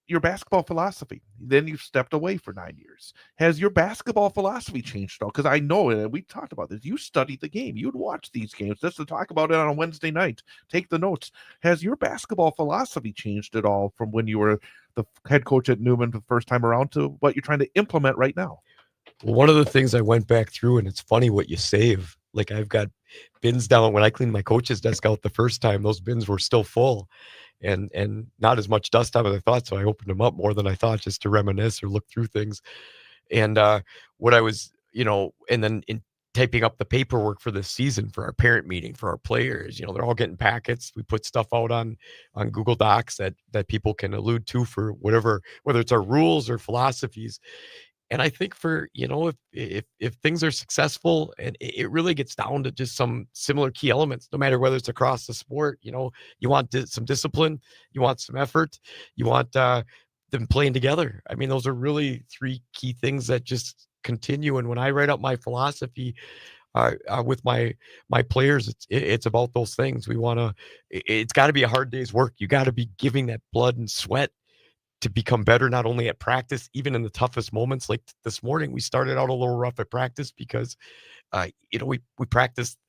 A: your basketball philosophy. Then you stepped away for 9 years. Has your basketball philosophy changed at all? Because I know, and we talked about this, you studied the game. You'd watch these games just to talk about it on a Wednesday night. Take the notes. Has your basketball philosophy changed at all from when you were the head coach at Newman the first time around to what you're trying to implement right now?
C: Well, one of the things I went back through, and it's funny what you save. Like I've got bins down. When I cleaned my coach's desk out the first time, those bins were still full and not as much dust on it as I thought. So I opened them up more than I thought just to reminisce or look through things. And what I was, and then in typing up the paperwork for this season for our parent meeting for our players, they're all getting packets. We put stuff out on Google Docs that people can allude to for whatever, whether it's our rules or philosophies. And I think for, if things are successful, and it really gets down to just some similar key elements, no matter whether it's across the sport, you want some discipline, you want some effort, you want them playing together. I mean, those are really three key things that just continue. And when I write up my philosophy with my players, it's about those things. It's got to be a hard day's work. You got to be giving that blood and sweat to become better, not only at practice, even in the toughest moments. Like this morning, we started out a little rough at practice because, we practiced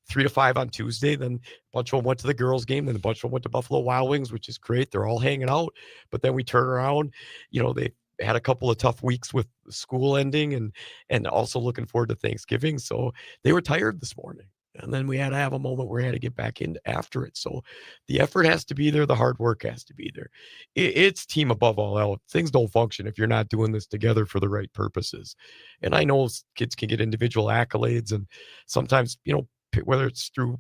C: 3 to 5 on Tuesday. Then a bunch of them went to the girls' game. Then a bunch of them went to Buffalo Wild Wings, which is great. They're all hanging out. But then we turn around, they had a couple of tough weeks with school ending and also looking forward to Thanksgiving. So they were tired this morning. And then we had to have a moment where we had to get back in after it. So the effort has to be there. The hard work has to be there. It's team above all else. Things don't function if you're not doing this together for the right purposes. And I know kids can get individual accolades, and sometimes, whether it's through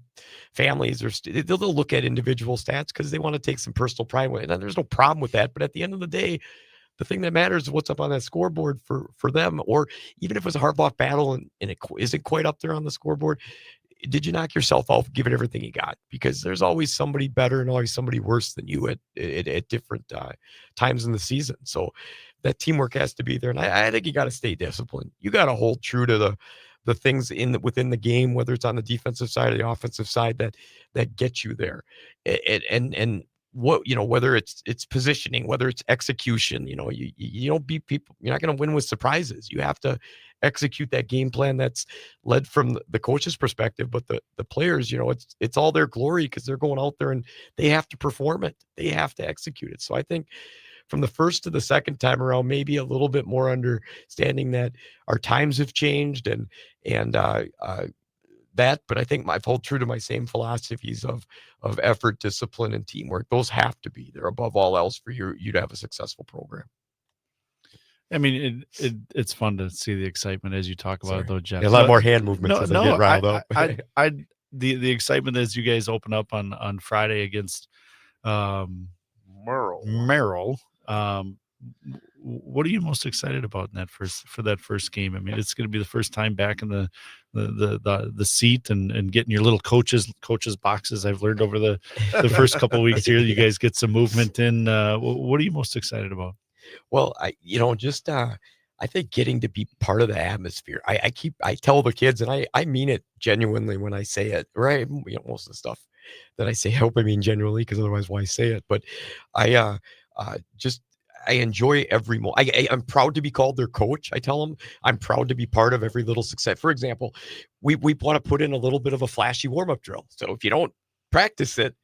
C: families or they'll look at individual stats because they want to take some personal pride with it. And there's no problem with that. But at the end of the day, the thing that matters is what's up on that scoreboard for them. Or even if it was a hard-fought battle and it isn't quite up there on the scoreboard, did you knock yourself out, give it everything you got? Because there's always somebody better and always somebody worse than you at different times in the season. So that teamwork has to be there. And I think you got to stay disciplined. You got to hold true to the things within the game, whether it's on the defensive side or the offensive side that get you there. And what, whether it's positioning, whether it's execution, you don't beat people. You're not going to win with surprises. You have to execute that game plan that's led from the coach's perspective, but the players, it's all their glory because they're going out there and they have to perform it. They have to execute it. So I think from the first to the second time around, maybe a little bit more understanding that our times have changed and that, but I think I've held true to my same philosophies of effort, discipline, and teamwork. Those have to be there above all else for you to have a successful program.
B: I mean, it's fun to see the excitement as you talk about it, though, Jeff.
C: A lot more hand movements as I get riled up.
B: The excitement as you guys open up on Friday against Merrill. What are you most excited about in that first game? I mean, it's going to be the first time back in the seat and getting your little coaches boxes. I've learned over the first couple of weeks here, you guys get some movement in. What are you most excited about?
C: Well, I think getting to be part of the atmosphere. I tell the kids, and I mean it genuinely when I say it, right? Most of the stuff that I say, I hope I mean genuinely, because otherwise why say it? But I enjoy every moment. I'm proud to be called their coach. I tell them I'm proud to be part of every little success. For example, we want to put in a little bit of a flashy warm-up drill. So if you don't practice it,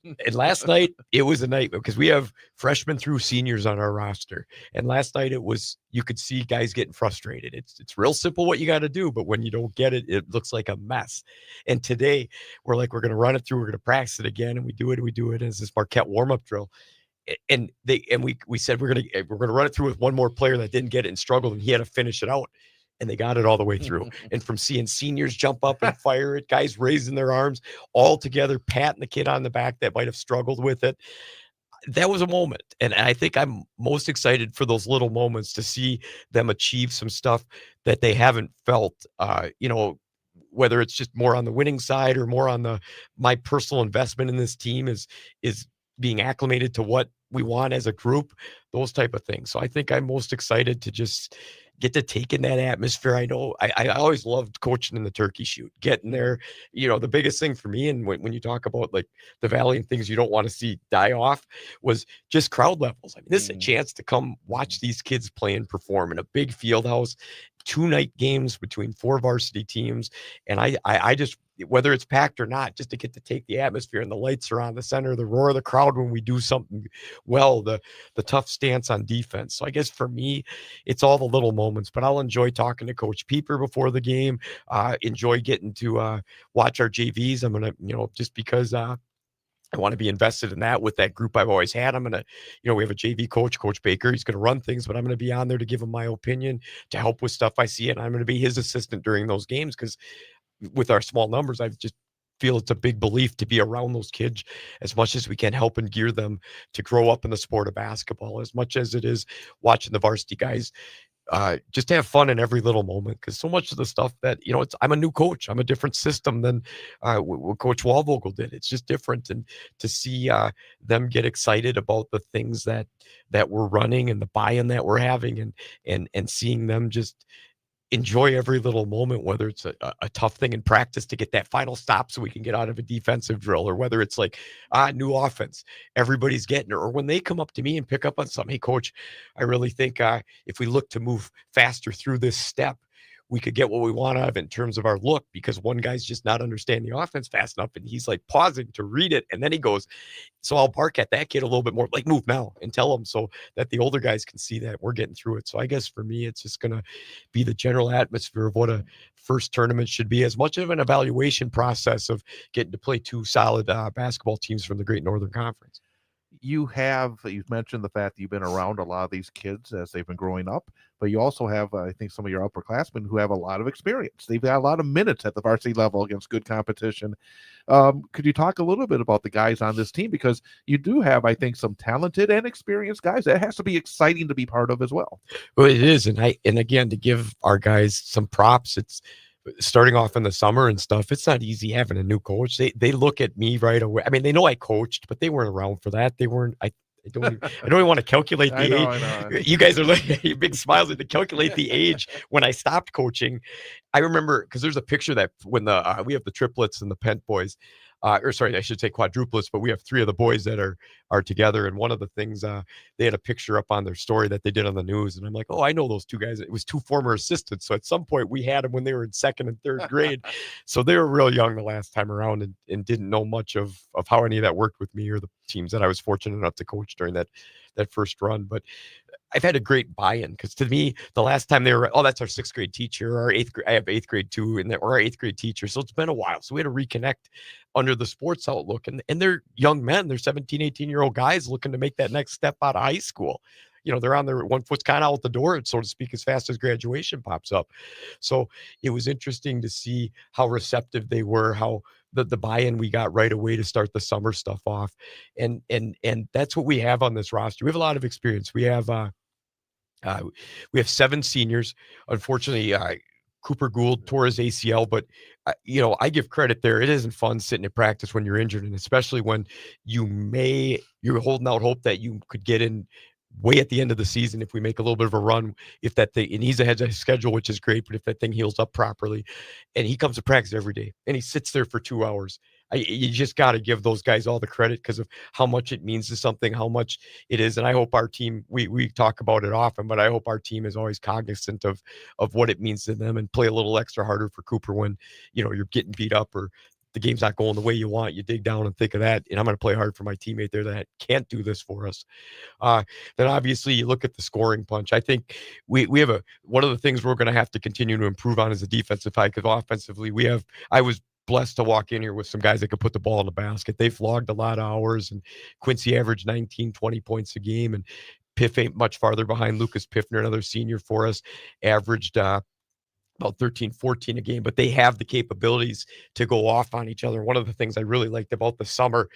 C: and last night it was a night because we have freshmen through seniors on our roster. And last night you could see guys getting frustrated. It's real simple what you got to do, but when you don't get it, it looks like a mess. And today we're going to run it through. We're going to practice it again. And we do it. And it's this Marquette warm-up drill. And we said we're gonna run it through with one more player that didn't get it and struggled, and he had to finish it out, and they got it all the way through. And from seeing seniors jump up and fire it, guys raising their arms all together, patting the kid on the back that might have struggled with it, that was a moment. And I think I'm most excited for those little moments to see them achieve some stuff that they haven't felt. Whether it's just more on the winning side or more on my personal investment in this team is being acclimated to what we want as a group, those type of things. So I think I'm most excited to just get to take in that atmosphere. I know I always loved coaching in the turkey shoot, getting there. The biggest thing for me, and when you talk about like the Valley and things you don't want to see die off, was just crowd levels. I mean, this is a chance to come watch these kids play and perform in a big field house, 2-night games between 4 varsity teams. And I just, whether it's packed or not, just to get to take the atmosphere and the lights are on, the center, the roar of the crowd when we do something well, the tough stance on defense. So I guess for me, it's all the little moments, but I'll enjoy talking to Coach Pieper before the game, enjoy getting to watch our JVs. I'm going to, just because I want to be invested in that with that group I've always had. I'm going to, we have a JV coach, Coach Baker. He's going to run things, but I'm going to be on there to give him my opinion, to help with stuff I see. And I'm going to be his assistant during those games because with our small numbers, I just feel it's a big belief to be around those kids as much as we can, help and gear them to grow up in the sport of basketball, as much as it is watching the varsity guys just have fun in every little moment. Because so much of the stuff that, I'm a new coach. I'm a different system than what Coach Walvogel did. It's just different. And to see them get excited about the things that we're running and the buy-in that we're having, and seeing them just enjoy every little moment, whether it's a tough thing in practice to get that final stop so we can get out of a defensive drill, or whether it's like new offense, everybody's getting it, or when they come up to me and pick up on something, hey coach, I really think if we look to move faster through this step, we could get what we want out of it in terms of our look, because one guy's just not understanding the offense fast enough and he's like pausing to read it, and then he goes, so I'll bark at that kid a little bit more, like move now, and tell him so that the older guys can see that we're getting through it. So I guess for me, it's just going to be the general atmosphere of what a first tournament should be, as much of an evaluation process of getting to play 2 solid basketball teams from the Great Northern Conference.
A: You've mentioned the fact that you've been around a lot of these kids as they've been growing up, but you also have, I think, some of your upperclassmen who have a lot of experience. They've got a lot of minutes at the varsity level against good competition. Could you talk a little bit about the guys on this team? Because you do have, I think, some talented and experienced guys. That has to be exciting to be part of as well.
C: Well, it is. And again, to give our guys some props, it's starting off in the summer and stuff. It's not easy having a new coach. They look at me right away. I mean, they know I coached, but they weren't around for that. They weren't. I don't even want to calculate the age.
A: I know.
C: You guys are looking big smiles to calculate the age when I stopped coaching. I remember, because there's a picture that when we have the triplets and the Pent boys, or sorry, I should say quadruplets, but we have 3 of the boys that are together. And one of the things, they had a picture up on their story that they did on the news. And I'm like, oh, I know those 2 guys. It was 2 former assistants. So at some point we had them when they were in 2nd and 3rd grade. So they were real young the last time around, and didn't know much of how any of that worked with me or the teams that I was fortunate enough to coach during that first run. But I've had a great buy-in, because to me, the last time they were, oh, that's our 6th grade teacher, our 8th grade, I have 8th grade too, or our 8th grade teacher. So it's been a while. So we had to reconnect under the sports outlook, and they're young men. They're 17, 18-year-old guys looking to make that next step out of high school. They're on their one foot's kind of out the door, so to speak, as fast as graduation pops up. So it was interesting to see how receptive they were, how the buy-in we got right away to start the summer stuff off. And that's what we have on this roster. We have a lot of experience. We have 7 seniors. Unfortunately, Cooper Gould tore his ACL, but I give credit there. It isn't fun sitting at practice when you're injured, and especially when you're holding out hope that you could get in way at the end of the season if we make a little bit of a run, if that thing, and he's ahead of his schedule, which is great, but if that thing heals up properly, and he comes to practice every day and he sits there for 2 hours, you just got to give those guys all the credit because of how much it means to something, how much it is. And I hope our team, we talk about it often, but I hope our team is always cognizant of what it means to them, and play a little extra harder for Cooper when, you're getting beat up or the game's not going the way you want. You dig down and think of that, and I'm going to play hard for my teammate there that can't do this for us. Then obviously you look at the scoring punch. I think we have one of the things we're going to have to continue to improve on is the defensive side, because offensively I was blessed to walk in here with some guys that could put the ball in the basket. They've logged a lot of hours, and Quincy averaged 19, 20 points a game, and Piff ain't much farther behind. Lucas Piffner, another senior for us, averaged about 13, 14 a game, but they have the capabilities to go off on each other. One of the things I really liked about the summer,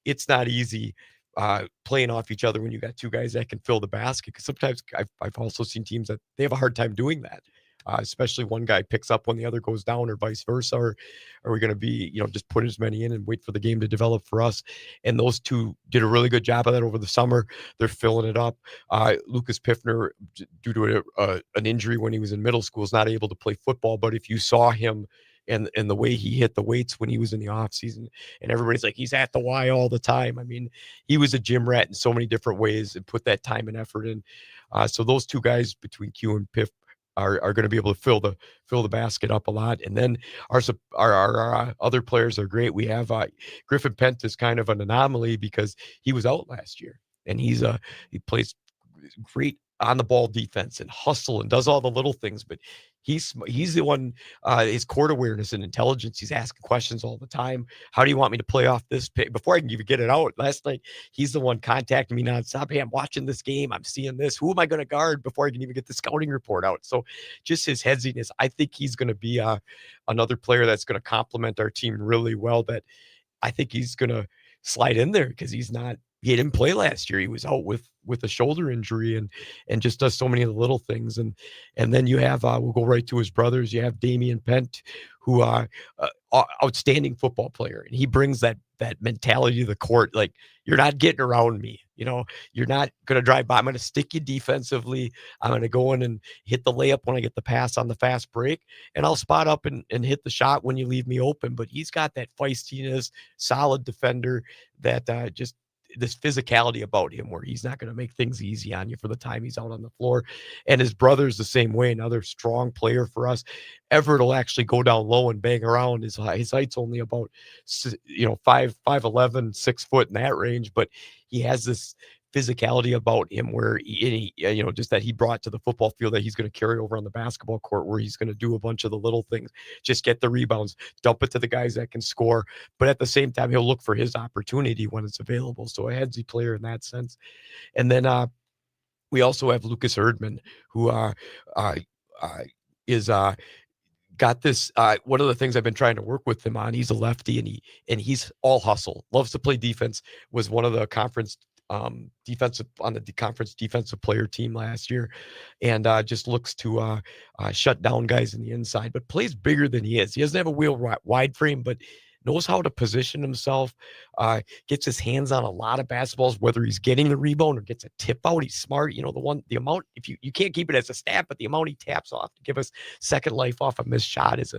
C: it's not easy playing off each other when you got 2 guys that can fill the basket, because sometimes I've also seen teams that they have a hard time doing that. Especially one guy picks up when the other goes down, or vice versa. Or are we going to be, just put as many in and wait for the game to develop for us? And those 2 did a really good job of that over the summer. They're filling it up. Lucas Piffner, due to an injury when he was in middle school, is not able to play football. But if you saw him and the way he hit the weights when he was in the off season, and everybody's like, he's at the Y all the time. I mean, he was a gym rat in so many different ways and put that time and effort in. So those 2 guys between Q and Piff are going to be able to fill the basket up a lot. And then our other players are great. We have Griffin Pent is kind of an anomaly because he was out last year, and he plays great on the ball defense and hustle and does all the little things, but he's the one, his court awareness and intelligence. He's asking questions all the time. How do you want me to play off this pick? Before I can even get it out last night, he's the one contacting me nonstop. Hey, I'm watching this game. I'm seeing this. Who am I going to guard before I can even get the scouting report out? So just his headiness, I think he's going to be another player that's going to complement our team really well, that I think he's going to slide in there because he didn't play last year. He was out with a shoulder injury and just does so many of the little things. And then you have, we'll go right to his brothers. You have Damian Pent, who are outstanding football player. And he brings that mentality to the court. Like, you're not getting around me. You're not going to drive by. I'm going to stick you defensively. I'm going to go in and hit the layup when I get the pass on the fast break, and I'll spot up and hit the shot when you leave me open. But he's got that feistiness, solid defender, that just this physicality about him where he's not going to make things easy on you for the time he's out on the floor. And his brother's the same way, another strong player for us. Everett will actually go down low and bang around. His height's only about 5'11", 6 foot in that range, but he has this physicality about him where he just that he brought to the football field that he's going to carry over on the basketball court, where he's going to do a bunch of the little things, just get the rebounds, dump it to the guys that can score. But at the same time, he'll look for his opportunity when it's available. So a headsy player in that sense. And then we also have Lucas Erdman, who is got this. One of the things I've been trying to work with him on, he's a lefty and he's all hustle, loves to play defense, was one of the conference conference defensive player team last year, and just looks to shut down guys in the inside, but plays bigger than he is. He doesn't have a wheel wide frame, but knows how to position himself, gets his hands on a lot of basketballs, whether he's getting the rebound or gets a tip out. He's smart. The amount, if you can't keep it as a stat, but the amount he taps off to give us second life off a missed shot is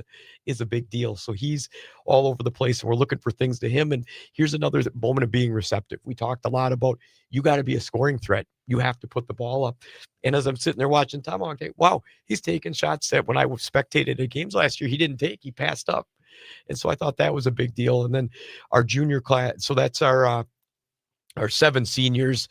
C: a big deal. So he's all over the place, and we're looking for things to him. And here's another moment of being receptive. We talked a lot about, you got to be a scoring threat. You have to put the ball up. And as I'm sitting there watching Tom, I'm like, wow, he's taking shots that when I spectated at games last year, he didn't take, he passed up. And so I thought that was a big deal. And then our junior class, so that's our 7 seniors.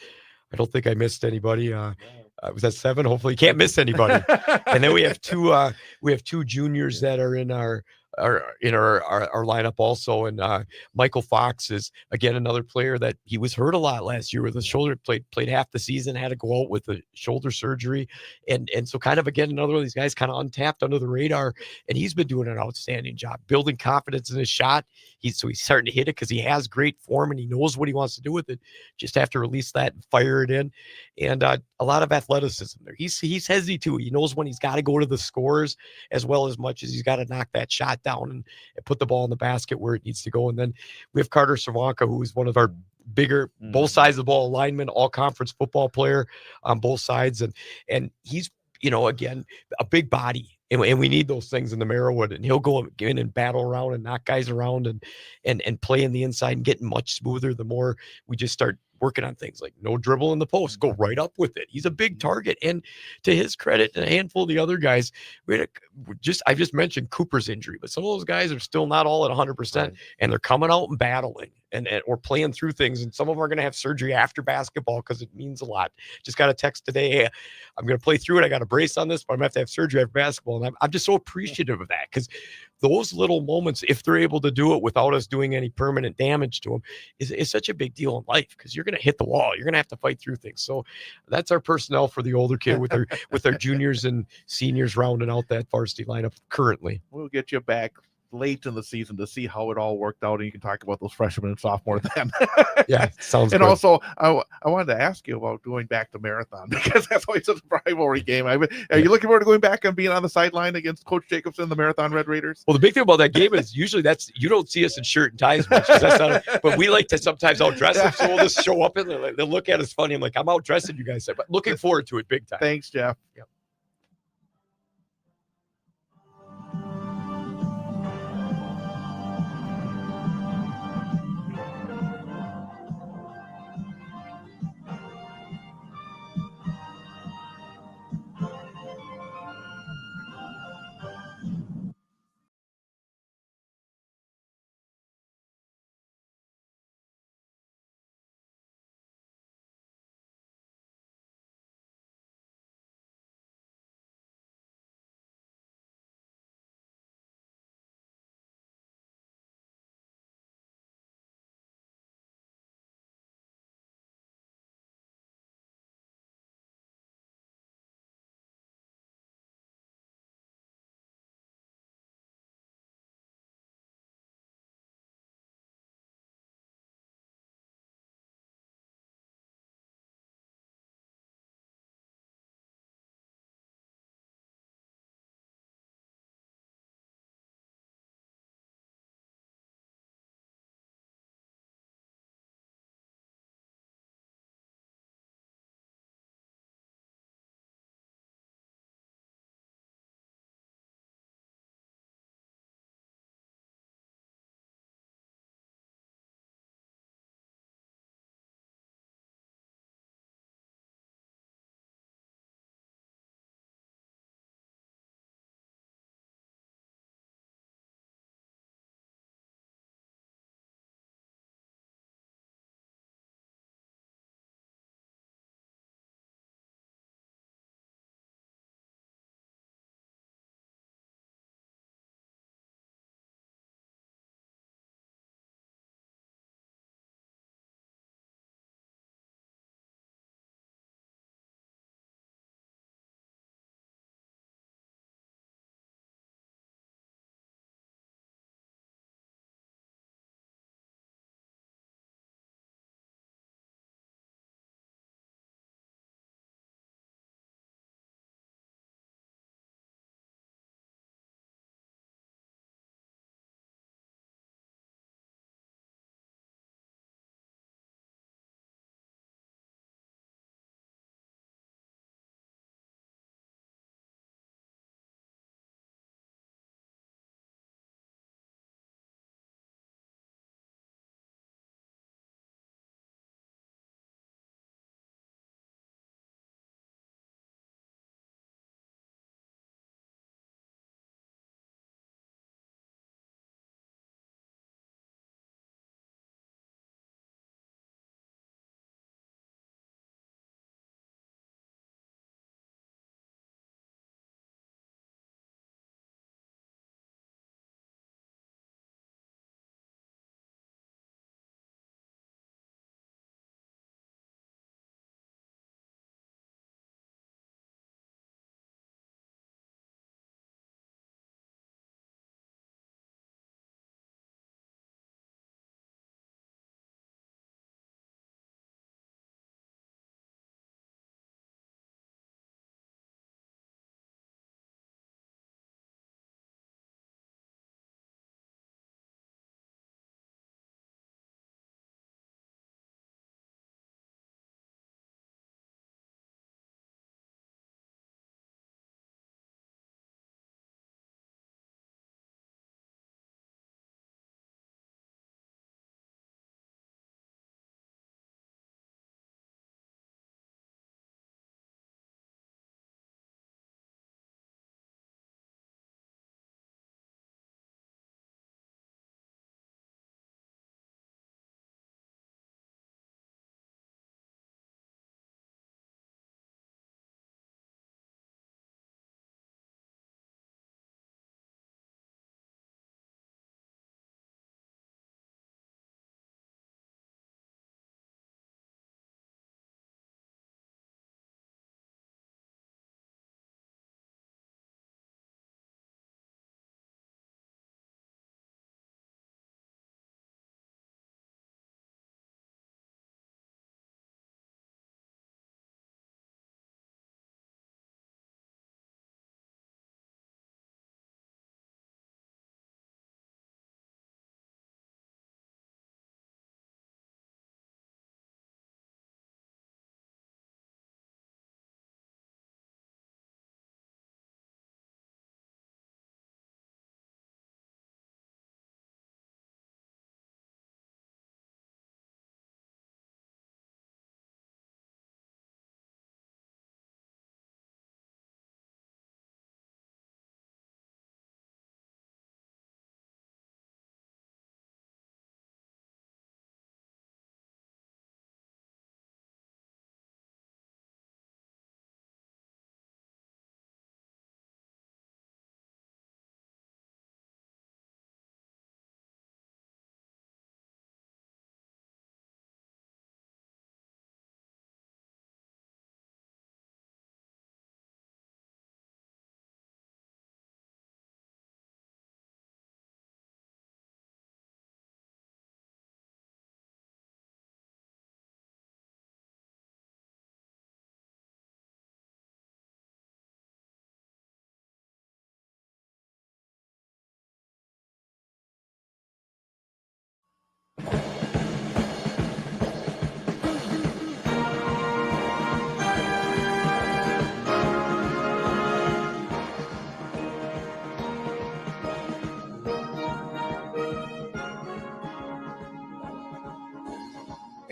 C: I don't think I missed anybody. Was that 7? Hopefully you can't miss anybody. And then we have two juniors that are in our lineup also. And Michael Fox is again another player that he was hurt a lot last year with a shoulder, played half the season, had to go out with a shoulder surgery, and so kind of again another one of these guys kind of untapped under the radar, and he's been doing an outstanding job building confidence in his shot. He's starting to hit it because he has great form and he knows what he wants to do with it. Just have to release that and fire it in, and a lot of athleticism there. He's hesitant too. He knows when he's got to go to the scores as well as much as he's got to knock that shot down and put the ball in the basket where it needs to go. And then we have Carter Cervanka, who is one of our bigger, both sides of the ball lineman, all conference football player on both sides. And he's, again, a big body. And we need those things in the Merriwood. And he'll go in and battle around and knock guys around and play in the inside and getting much smoother the more we just start working on things like no dribble in the post, go right up with it. He's a big target. And to his credit, and a handful of the other guys, I just mentioned Cooper's injury, but some of those guys are still not all at 100%, right. And they're coming out and battling and or playing through things. And some of them are going to have surgery after basketball because it means a lot. Just got a text today, hey, I'm going to play through it. I got a brace on this, but I'm going to have surgery after basketball. And I'm just so appreciative of that, because those little moments, if they're able to do it without us doing any permanent damage to them, is such a big deal in life, because you're going to hit the wall. You're going to have to fight through things. So that's our personnel for the older kid with our juniors and seniors rounding out that varsity lineup currently.
A: We'll get you back late in the season to see how it all worked out, and you can talk about those freshmen and sophomore then.
C: Yeah, sounds
A: and
C: good.
A: Also, I wanted to ask you about going back to Marathon, because that's always a rivalry game. Are you looking forward to going back and being on the sideline against Coach Jacobson, the Marathon Red Raiders?
C: Well, the big thing about that game is usually you don't see us in shirt and ties much, but we like to sometimes outdress them, so we'll just show up and they'll look at us funny. I'm like, I'm outdressing you guys, but looking forward to it big time.
A: Thanks, Jeff.
C: Yep.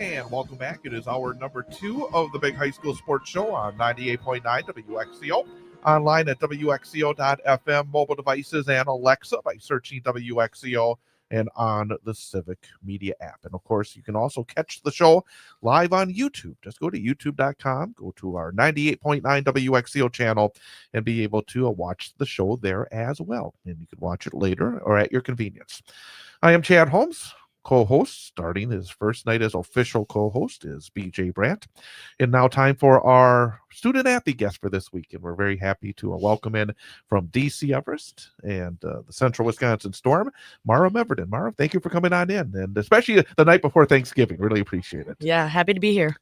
A: And welcome back. It is hour number 2 of the Big High School Sports Show on 98.9 WXCO. Online at WXCO.FM, mobile devices, and Alexa by searching WXCO and on the Civic Media app. And of course, you can also catch the show live on YouTube. Just go to youtube.com, go to our 98.9 WXCO channel, and be able to watch the show there as well. And you can watch it later or at your convenience. I am Chad Holmes. Co-host, starting his first night as official co-host, is BJ Brandt. And now time for our student athlete guest for this week. And we're very happy to welcome in from DC Everest and the Central Wisconsin Storm, Mara Meverden. Mara, thank you for coming on in, and especially the night before Thanksgiving. Really appreciate it.
H: Yeah, happy to be here.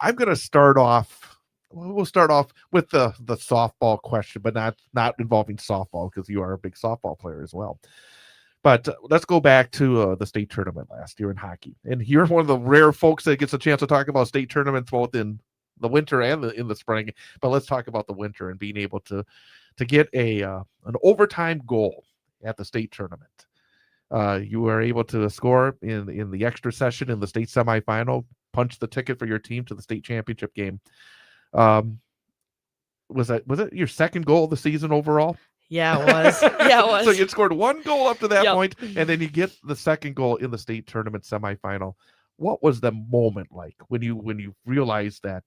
A: I'm going to start off. We'll start off with the softball question, but not involving softball, because you are a big softball player as well. But let's go back to the state tournament last year in hockey. And you're one of the rare folks that gets a chance to talk about state tournaments both in the winter and in the spring. But let's talk about the winter and being able to get an overtime goal at the state tournament. You were able to score in the extra session in the state semifinal, punch the ticket for your team to the state championship game. Was it your second goal of the season overall?
H: Yeah, it was. Yeah, it was.
A: So you scored one goal up to that point, and then you get the second goal in the state tournament semifinal. What was the moment like when you realized that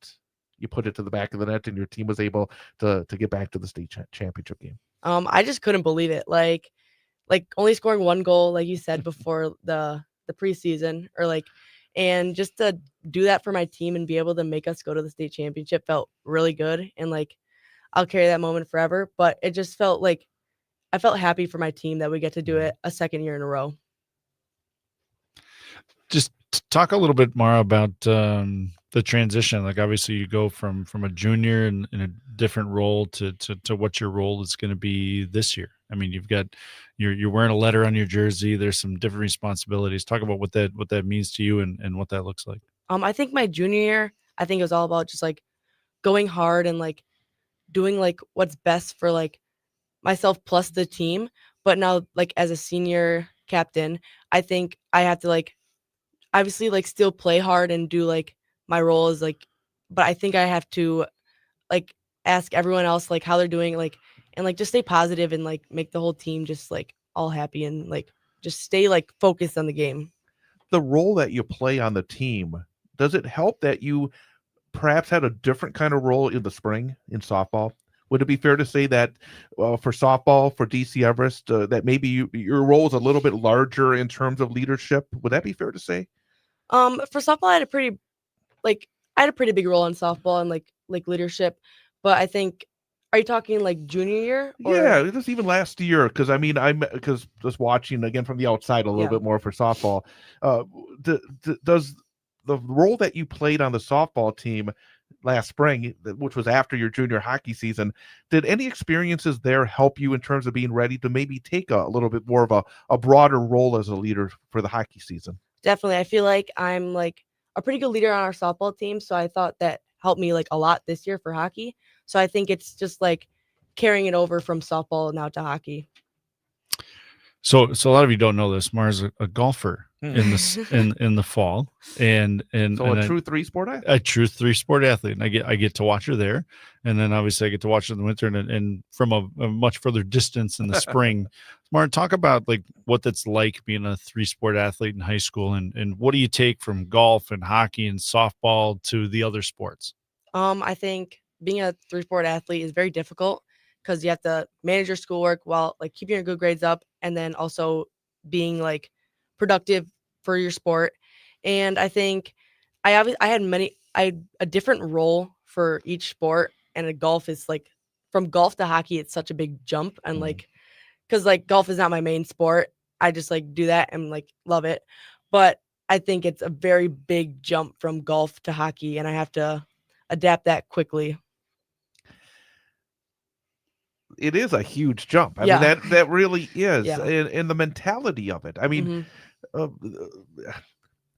A: you put it to the back of the net and your team was able to get back to the state championship game?
H: I just couldn't believe it. Like only scoring one goal, like you said, before the preseason, and just to do that for my team and be able to make us go to the state championship felt really good. And I'll carry that moment forever, but it just felt like I felt happy for my team that we get to do it a second year in a row.
B: Just talk a little bit more about the transition. Like, obviously you go from a junior in a different role to what your role is going to be this year. I mean, you're wearing a letter on your jersey. There's some different responsibilities. Talk about what that means to you and what that looks like.
H: I think my junior year, I think it was all about just going hard and doing what's best for myself plus the team. But now as a senior captain, I think I have to obviously still play hard and do my role is but I think I have to ask everyone else how they're doing and just stay positive and make the whole team just all happy and just stay focused on the game.
A: The role that you play on the team, does it help that you perhaps had a different kind of role in the spring in softball? Would it be fair to say that for softball, for DC Everest, that maybe your role is a little bit larger in terms of leadership? Would that be fair to say?
H: For softball, I had a pretty big role in softball and leadership. But I think, are you talking junior year? Or?
A: Yeah, just even last year, because because just watching again from the outside a little bit more for softball. Does the role that you played on the softball team last spring, which was after your junior hockey season, did any experiences there help you in terms of being ready to maybe take a little bit more of a broader role as a leader for the hockey season?
H: Definitely. I feel like I'm a pretty good leader on our softball team. So I thought that helped me a lot this year for hockey. So I think it's just carrying it over from softball now to hockey.
B: So a lot of you don't know this. Mara's a golfer in the fall, and
A: a true three-sport athlete.
B: A true three-sport athlete. And I get to watch her there, and then obviously I get to watch her in the winter and from a much further distance in the spring. Mara, talk about what that's like being a three-sport athlete in high school, and what do you take from golf and hockey and softball to the other sports?
H: I think being a three-sport athlete is very difficult because you have to manage your schoolwork while keeping your good grades up, and then also being productive for your sport. And I think I had a different role for each sport, and a golf is from golf to hockey, it's such a big jump. And because golf is not my main sport, I just do that and love it. But I think it's a very big jump from golf to hockey, and I have to adapt that quickly.
A: It is a huge jump. I mean, that really is. And the mentality of it. I mean,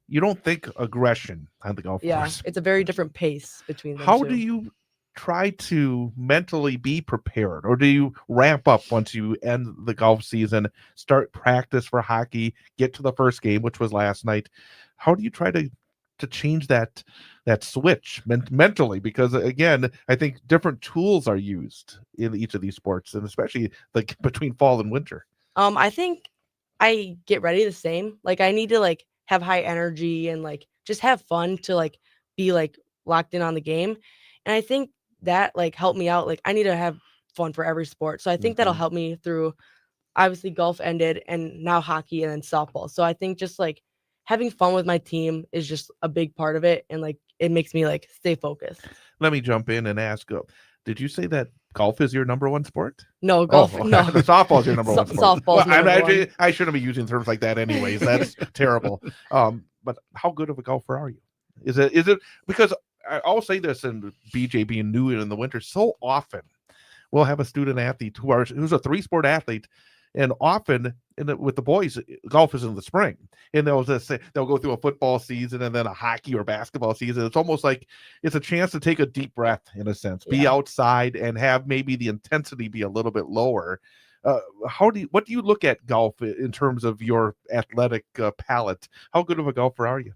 A: you don't think aggression on the golf course.
H: It's a very different pace between them.
A: How do you try to mentally be prepared, or do you ramp up once you end the golf season, start practice for hockey, get to the first game, which was last night? How do you try to to change that switch mentally? Because again, I think different tools are used in each of these sports, and especially like between fall and winter.
H: I think I get ready the same. Like I need to like have high energy and like just have fun to like be like locked in on the game. And I think that like helped me out. Like I need to have fun for every sport. So I think that'll
A: Mhm.
H: help me through obviously golf ended and now hockey and then softball. So I think just like having fun with my team is just a big part of it. And like it makes me like stay focused.
A: Let me jump in and ask, did you say that golf is your number one sport?
H: No, golf.
A: Oh,
H: No.
A: the softball is your number one sport.
H: Softball's my
A: I'm
H: number
A: actually,
H: one.
A: I shouldn't be using terms like that anyways. That's terrible. But how good of a golfer are you? Is it because I'll say this, and BJ being new in the winter, so often we'll have a student athlete who's a 3-sport athlete, and often with the boys, golf is in the spring, and they'll go through a football season and then a hockey or basketball season. It's almost like it's a chance to take a deep breath in a sense, be
H: Yeah.
A: outside and have maybe the intensity be a little bit lower. What do you look at golf in terms of your athletic palette? How good of a golfer are you?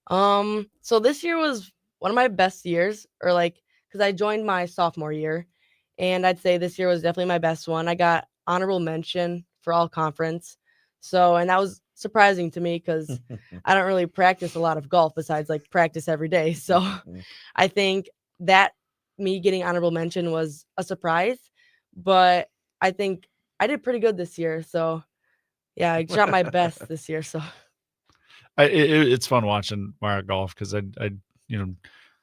H: So this year was one of my best years, or like, because I joined my sophomore year, and I'd say this year was definitely my best one. I got honorable mention for all conference. So, and that was surprising to me because I don't really practice a lot of golf besides like practice every day. So I think that me getting honorable mention was a surprise, but I think I did pretty good this year. So yeah, I shot my best this year. So
B: It's fun watching Mara golf because I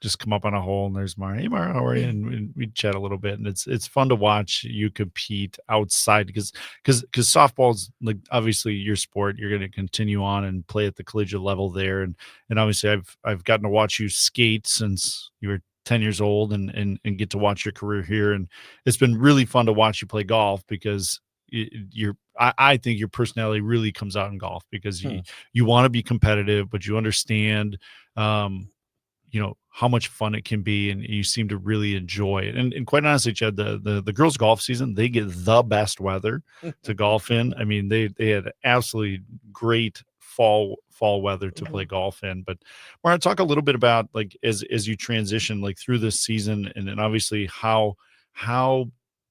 B: just come up on a hole and there's Mara. Hey Mara, how are you? And we chat a little bit, and it's fun to watch you compete outside because softball's like obviously your sport. You're going to continue on and play at the collegiate level there, and obviously I've gotten to watch you skate since you were 10 years old and get to watch your career here, and it's been really fun to watch you play golf because I think your personality really comes out in golf because you want to be competitive, but you understand, how much fun it can be, and you seem to really enjoy it. And quite honestly, Chad, the girls' golf season, they get the best weather to golf in. I mean, they had absolutely great fall weather to play golf in. But we're going to talk a little bit about like as you transition like through this season, and then obviously how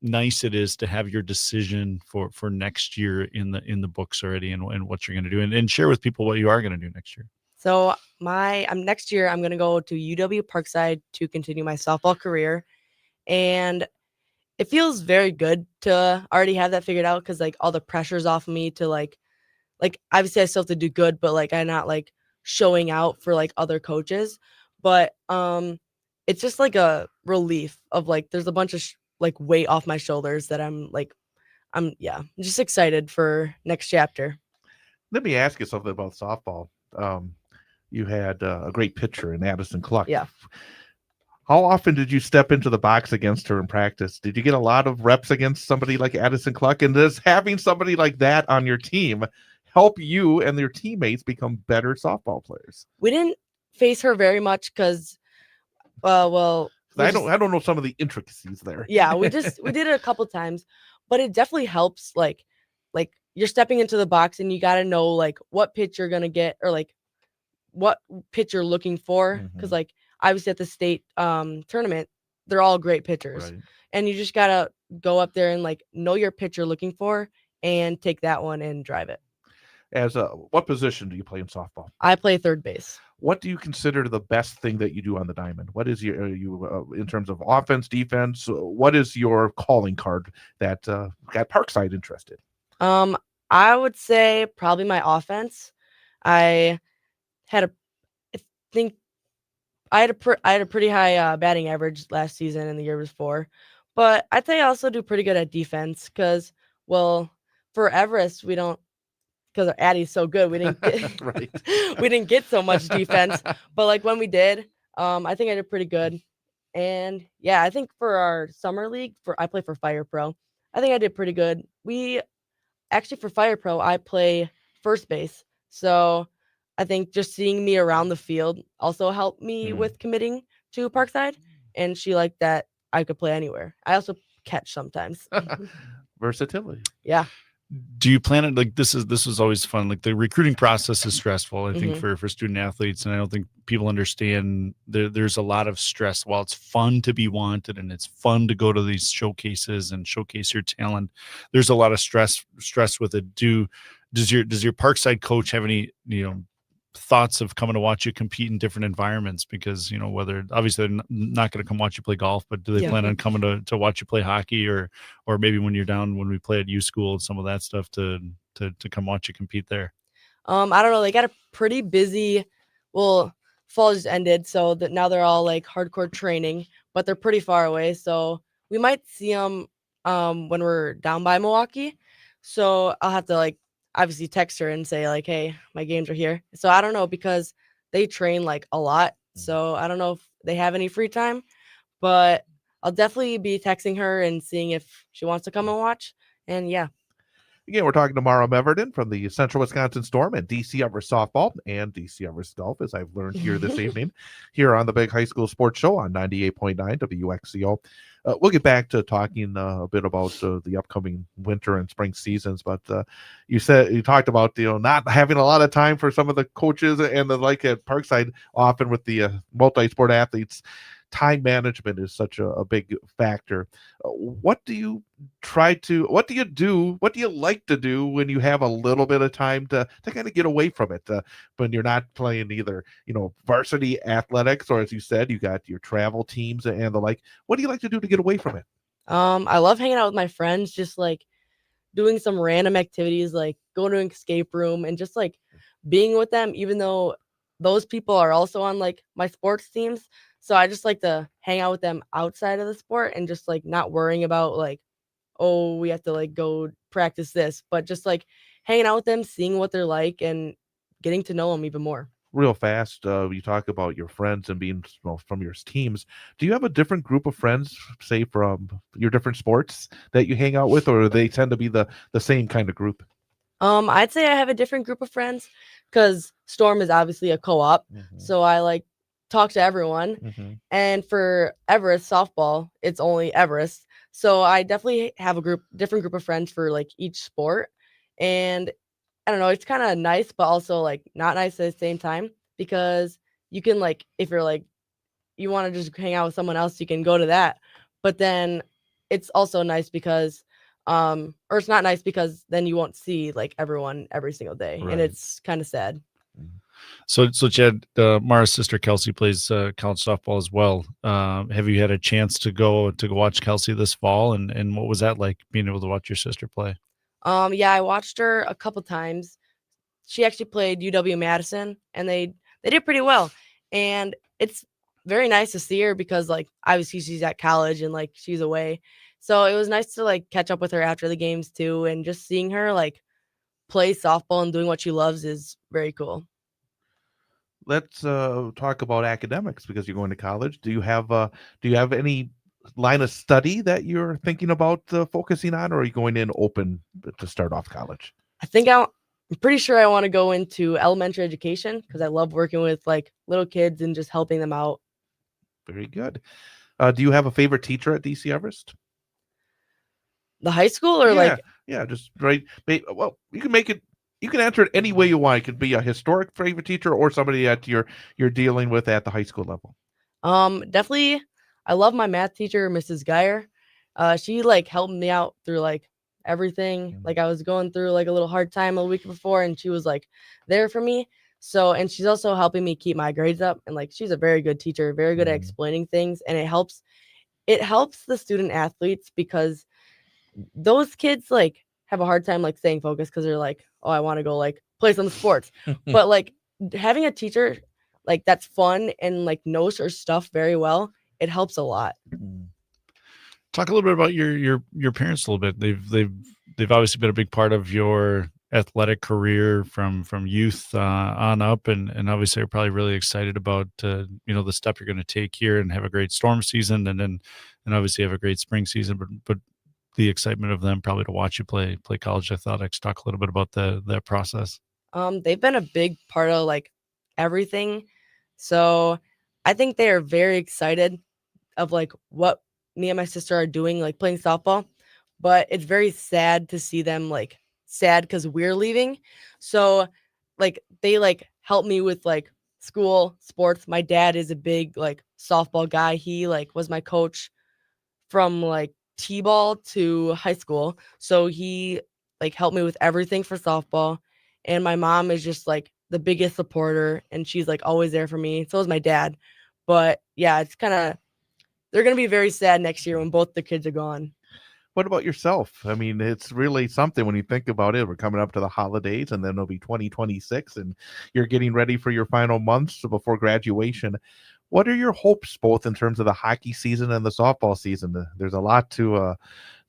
B: nice it is to have your decision for next year in the books already, and what you're going to do, and share with people what you are going to do next year.
H: So next year I'm gonna go to UW Parkside to continue my softball career, and it feels very good to already have that figured out because like all the pressure's off of me to like obviously I still have to do good, but like I'm not like showing out for like other coaches, but it's just like a relief of like there's a bunch of like weight off my shoulders that I'm just excited for next chapter.
A: Let me ask you something about softball. You had a great pitcher in Addison Cluck.
H: Yeah.
A: How often did you step into the box against her in practice? Did you get a lot of reps against somebody like Addison Cluck? And does having somebody like that on your team help you and your teammates become better softball players?
H: We didn't face her very much because,
A: I don't know some of the intricacies there.
H: Yeah, we did it a couple times, but it definitely helps. Like you're stepping into the box and you got to know like what pitch you're gonna get or like what pitch you're looking for. Because like obviously at the state tournament, they're all great pitchers,
A: Right.
H: and you just gotta go up there and like know your pitch you're looking for and take that one and drive it.
A: What position do you play in softball?
H: I play third base.
A: What do you consider the best thing that you do on the diamond? What is you in terms of offense, defense? What is your calling card that got Parkside interested?
H: I would say probably my offense. I had a pretty high batting average last season and the year before, but I'd say I also do pretty good at defense because, well, for Everest because our Addie's so good, we didn't get,
A: Right.
H: we didn't get so much defense, but like when we did, I think I did pretty good. And yeah, I think for our summer league, I play for Fire Pro. I think I did pretty good. For Fire Pro, I play first base. So I think just seeing me around the field also helped me with committing to Parkside. And she liked that I could play anywhere. I also catch sometimes.
A: Versatility.
H: Yeah.
B: do you plan it like this was always fun? Like the recruiting process is stressful, I think,
H: Mhm.
B: for student athletes. And I don't think people understand there's a lot of stress. While it's fun to be wanted and it's fun to go to these showcases and showcase your talent, there's a lot of stress with it. Does your Parkside coach have any, thoughts of coming to watch you compete in different environments? Because, whether obviously they're not going to come watch you play golf, but do they
H: Yeah.
B: plan on coming to watch you play hockey, or maybe when you're down, when we play at U School and some of that stuff, to come watch you compete there?
H: I don't know. They got a pretty busy. Well, fall just ended, so that now they're all like hardcore training, but they're pretty far away. So we might see them when we're down by Milwaukee. So I'll have to like obviously text her and say like, hey, my games are here. So I don't know because they train like a lot. So I don't know if they have any free time, but I'll definitely be texting her and seeing if she wants to come and watch. And yeah.
A: Again, we're talking to Mara Meverden from the Central Wisconsin Storm and DC Everest Softball and DC Everest Golf, as I've learned here this evening, here on the Big High School Sports Show on 98.9 WXCO. We'll get back to talking a bit about the upcoming winter and spring seasons, but you talked about not having a lot of time for some of the coaches and the like at Parkside. Often with the multi-sport athletes, time management is such a big factor. What do you like to do when you have a little bit of time to kind of get away from it, when you're not playing either varsity athletics, or as you said, you got your travel teams and the like? What do you like to do to get away from it?
H: I love hanging out with my friends, just like doing some random activities, like going to an escape room and just like being with them, even though those people are also on like my sports teams. So I just like to hang out with them outside of the sport and just like not worrying about like, oh, we have to like go practice this, but just like hanging out with them, seeing what they're like and getting to know them even more.
A: Real fast, you talk about your friends and being from your teams. Do you have a different group of friends, say from your different sports, that you hang out with, or they tend to be the same kind of group?
H: I'd say I have a different group of friends because Storm is obviously a co-op. So I like talk to everyone. And for Everest softball, it's only Everest. So I definitely have a different group of friends for like each sport. And I don't know, it's kind of nice, but also like not nice at the same time because you can like, if you're like, you want to just hang out with someone else, you can go to that. But then it's also nice because, or it's not nice because then you won't see like everyone every single day.
A: Right.
H: And it's kind of sad.
B: So Chad, Mara's sister Kelsey plays college softball as well. Have you had a chance to go watch Kelsey this fall, and what was that like, being able to watch your sister play?
H: Yeah, I watched her a couple times. She actually played UW-Madison, and they did pretty well. And it's very nice to see her because, like, obviously she's at college and like she's away. So it was nice to like catch up with her after the games too, and just seeing her like play softball and doing what she loves is very cool.
A: Let's talk about academics, because you're going to college. Do you have any line of study that you're thinking about focusing on, or are you going in open to start off college?
H: I'm pretty sure I want to go into elementary education because I love working with like little kids and just helping them out.
A: Very good. Do you have a favorite teacher at DC Everest?
H: The high school or like
A: Yeah, just right. Well, you can make it. You can answer it any way you want. It could be a historic favorite teacher or somebody that you're dealing with at the high school level.
H: definitely I love my math teacher, Mrs. Geyer. She like helped me out through like everything. Like I was going through like a little hard time a week before and she was like there for me. So, and she's also helping me keep my grades up, and like she's a very good teacher, very good at explaining things, and it helps the student athletes because those kids like have a hard time like staying focused because they're like, oh, I want to go like play some sports. But like having a teacher like that's fun and like knows her stuff very well, it helps a lot.
B: Talk a little bit about your parents a little bit. They've obviously been a big part of your athletic career from youth on up, and obviously are probably really excited about the step you're going to take here and have a great storm season, and obviously have a great spring season, but the excitement of them probably to watch you play college athletics. Talk a little bit about that process.
H: They've been a big part of like everything. So I think they are very excited of like what me and my sister are doing, like playing softball. But it's very sad to see them like sad because we're leaving. So like they like help me with like school, sports. My dad is a big like softball guy. He like was my coach from like T-ball to high school. So he like helped me with everything for softball. And my mom is just like the biggest supporter and she's like always there for me. So is my dad. But yeah, it's kind of they're going to be very sad next year when both the kids are gone.
A: What about yourself? I mean, it's really something when you think about it. We're coming up to the holidays, and then it'll be 2026, and you're getting ready for your final months before graduation. What are your hopes, both in terms of the hockey season and the softball season? There's a lot to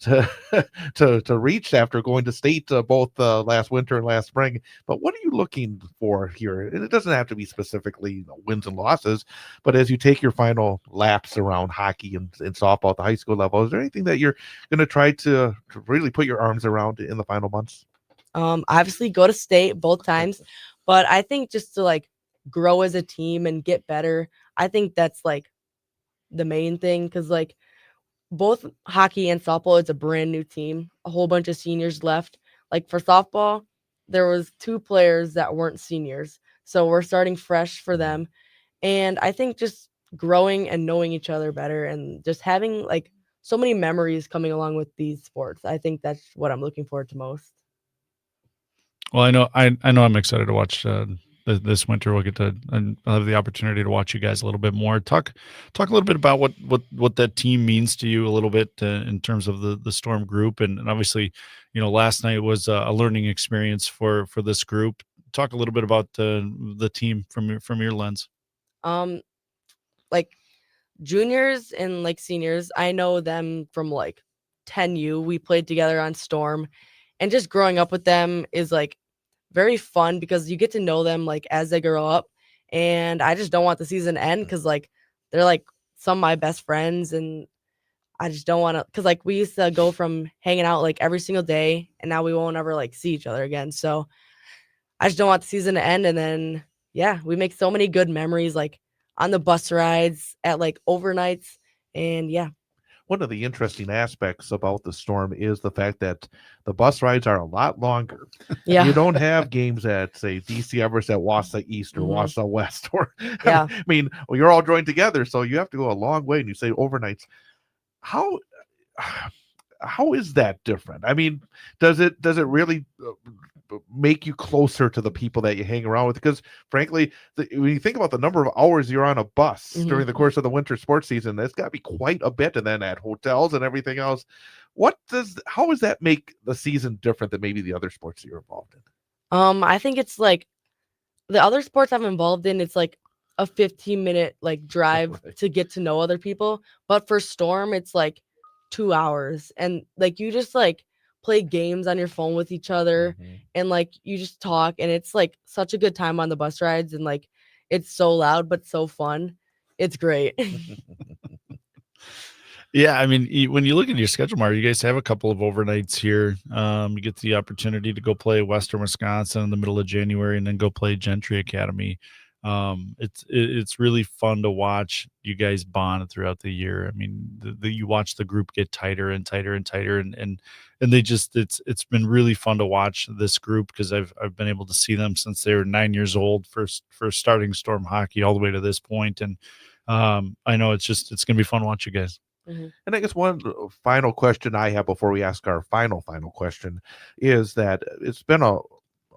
A: to reach after going to state both last winter and last spring. But what are you looking for here? And it doesn't have to be specifically wins and losses, but as you take your final laps around hockey and softball at the high school level, is there anything that you're going to try to really put your arms around in the final months?
H: Obviously go to state both times, but I think just to like grow as a team and get better, I think that's like the main thing because like both hockey and softball, it's a brand new team. A whole bunch of seniors left. Like for softball, there was 2 players that weren't seniors. So we're starting fresh for them. And I think just growing and knowing each other better and just having like so many memories coming along with these sports. I think that's what I'm looking forward to most.
B: Well, I know I'm excited to watch this winter. We'll get to and I'll have the opportunity to watch you guys a little bit more. Talk a little bit about what that team means to you a little bit in terms of the Storm group, and obviously, last night was a learning experience for this group. Talk a little bit about the team from your lens.
H: Like juniors and like seniors, I know them from like 10U. We played together on Storm, and just growing up with them is like very fun because you get to know them like as they grow up. And I just don't want the season to end because like they're like some of my best friends, and I just don't want to because like we used to go from hanging out like every single day, and now we won't ever like see each other again. So I just don't want the season to end. And then yeah, we make so many good memories like on the bus rides at like overnights, and yeah.
A: One of the interesting aspects about the Storm is the fact that the bus rides are a lot longer.
H: Yeah.
A: You don't have games at, say, DC Everest at Wausau East or Wausau West. Or,
H: Yeah.
A: I mean, well, you're all joined together, so you have to go a long way, and you say overnights. How is that different? I mean, does it really make you closer to the people that you hang around with? Because frankly, when you think about the number of hours you're on a bus during the course of the winter sports season, that's got to be quite a bit, and then at hotels and everything else. How does that make the season different than maybe the other sports that you're involved in?
H: I think it's like the other sports I'm involved in, it's like a 15-minute like drive to get to know other people. But for Storm, it's like 2 hours, and like you just like play games on your phone with each other, and like you just talk, and it's like such a good time on the bus rides, and like it's so loud but so fun. It's great.
B: Yeah, I mean, when you look at your schedule, Mario, you guys have a couple of overnights here. You get the opportunity to go play Western Wisconsin in the middle of January, and then go play Gentry Academy. It's really fun to watch you guys bond throughout the year. I mean, you watch the group get tighter and tighter and tighter, and they just it's been really fun to watch this group because I've been able to see them since they were 9 years old for starting Storm hockey all the way to this point, and I know it's gonna be fun to watch you guys.
A: And I guess one final question I have before we ask our final question is that it's been a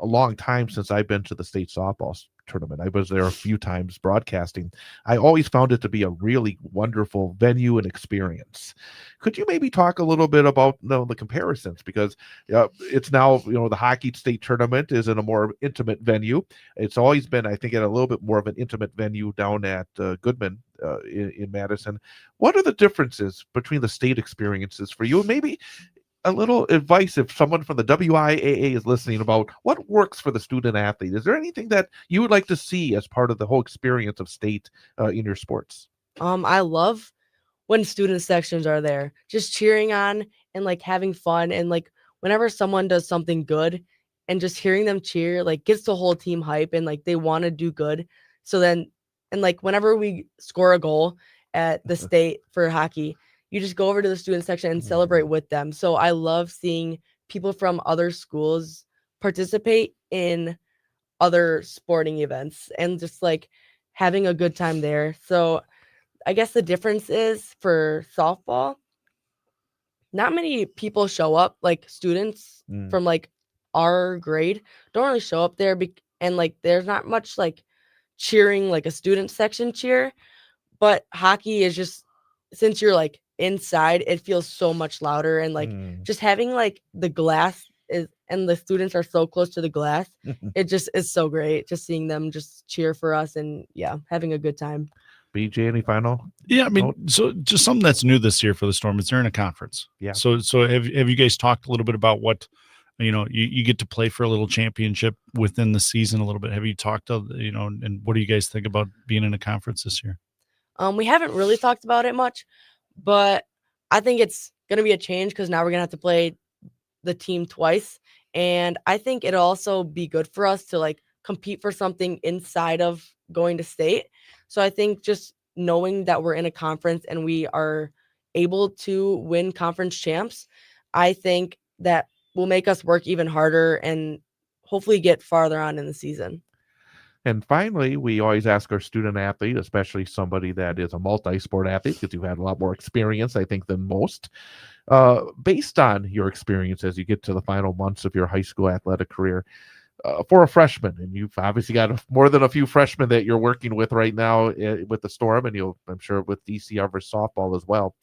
A: long time since I've been to the state softball tournament. I was there a few times broadcasting. I always found it to be a really wonderful venue and experience. Could you maybe talk a little bit about the comparisons? Because it's now, the hockey state tournament is in a more intimate venue. It's always been, I think, at a little bit more of an intimate venue down at Goodman in Madison. What are the differences between the state experiences for you? And maybe a little advice if someone from the WIAA is listening about what works for the student athlete. Is there anything that you would like to see as part of the whole experience of state in your sports?
H: I love when student sections are there, just cheering on and like having fun, and like whenever someone does something good and just hearing them cheer like gets the whole team hype, and like they want to do good. So then, and like whenever we score a goal at the state for hockey, you just go over to the student section and celebrate with them. So I love seeing people from other schools participate in other sporting events and just like having a good time there. So I guess the difference is for softball, not many people show up, like students from like our grade don't really show up there and like there's not much like cheering, like a student section cheer. But hockey is just, since you're like inside, it feels so much louder, and like just having like the glass is, and the students are so close to the glass, it just is so great just seeing them just cheer for us and having a good time.
A: BJ, any final?
B: Yeah, I mean, so just something that's new this year for the Storm is they're in a conference.
A: Yeah.
B: So have you guys talked a little bit about what, you get to play for a little championship within the season a little bit? Have you talked to, and what do you guys think about being in a conference this year?
H: We haven't really talked about it much, but I think it's going to be a change because now we're going to have to play the team twice. And I think it'll also be good for us to like compete for something inside of going to state. So I think just knowing that we're in a conference and we are able to win conference champs, I think that will make us work even harder and hopefully get farther on in the season.
A: And finally, we always ask our student athlete, especially somebody that is a multi-sport athlete, because you've had a lot more experience, I think, than most. Based on your experience as you get to the final months of your high school athletic career, for a freshman, and you've obviously got more than a few freshmen that you're working with right now with the Storm, and I'm sure with DC Everest softball as well.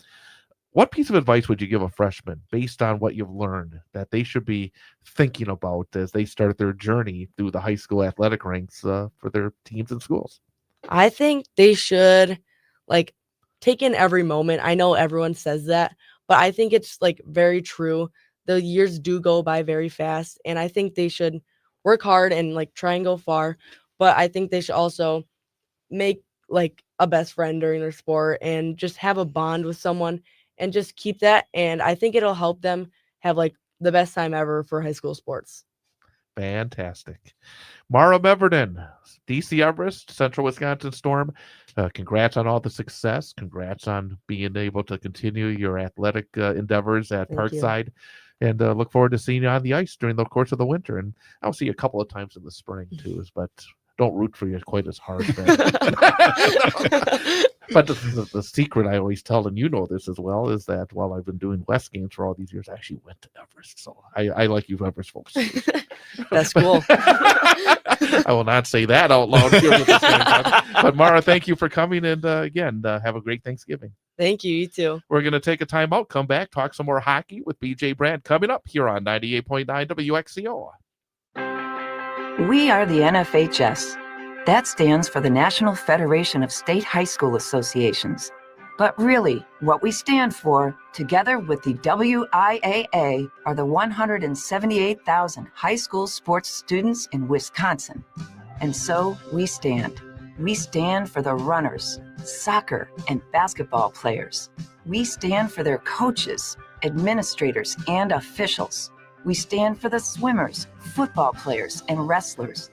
A: What piece of advice would you give a freshman based on what you've learned that they should be thinking about as they start their journey through the high school athletic ranks for their teams and schools?
H: I think they should like take in every moment. I know everyone says that, but I think it's like very true. The years do go by very fast, and I think they should work hard and like try and go far. But I think they should also make like a best friend during their sport and just have a bond with someone and just keep that. And I think it'll help them have like the best time ever for high school sports.
A: Fantastic. Mara Meverden, DC Everest, Central Wisconsin Storm. Congrats on all the success. Congrats on being able to continue your athletic endeavors at
H: Thank you.
A: Parkside. And look forward to seeing you on the ice during the course of the winter. And I'll see you a couple of times in the spring too, but don't root for you quite as hard. But the secret I always tell, and you know this as well, is that while I've been doing West games for all these years, I actually went to Everest. So I like you Everest folks.
H: That's cool.
A: I will not say that out loud here with this game. But Mara, thank you for coming, and again, have a great Thanksgiving.
H: Thank you. You too.
A: We're going to take a timeout, come back, talk some more hockey with BJ Brandt coming up here on 98.9 WXCO.
I: We are the NFHS. That stands for the National Federation of State High School Associations. But really, what we stand for, together with the WIAA, are the 178,000 high school sports students in Wisconsin. And so we stand. We stand for the runners, soccer and basketball players. We stand for their coaches, administrators, and officials. We stand for the swimmers, football players, and wrestlers.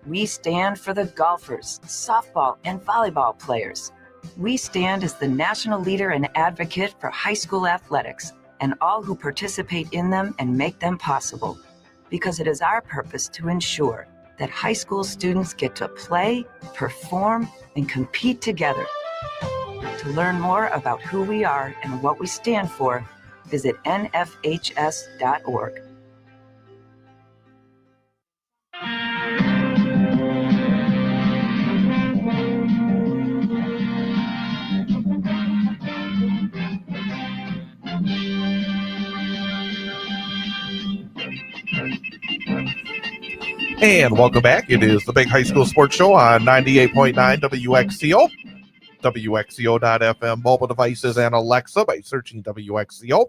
I: We stand for the golfers, softball, and volleyball players. We stand as the national leader and advocate for high school athletics and all who participate in them and make them possible. Because it is our purpose to ensure that high school students get to play, perform, and compete together. To learn more about who we are and what we stand for, visit nfhs.org.
A: And welcome back. It is the Big High School Sports Show on 98.9 WXCO, WXCO.FM, mobile devices, and Alexa by searching WXCO,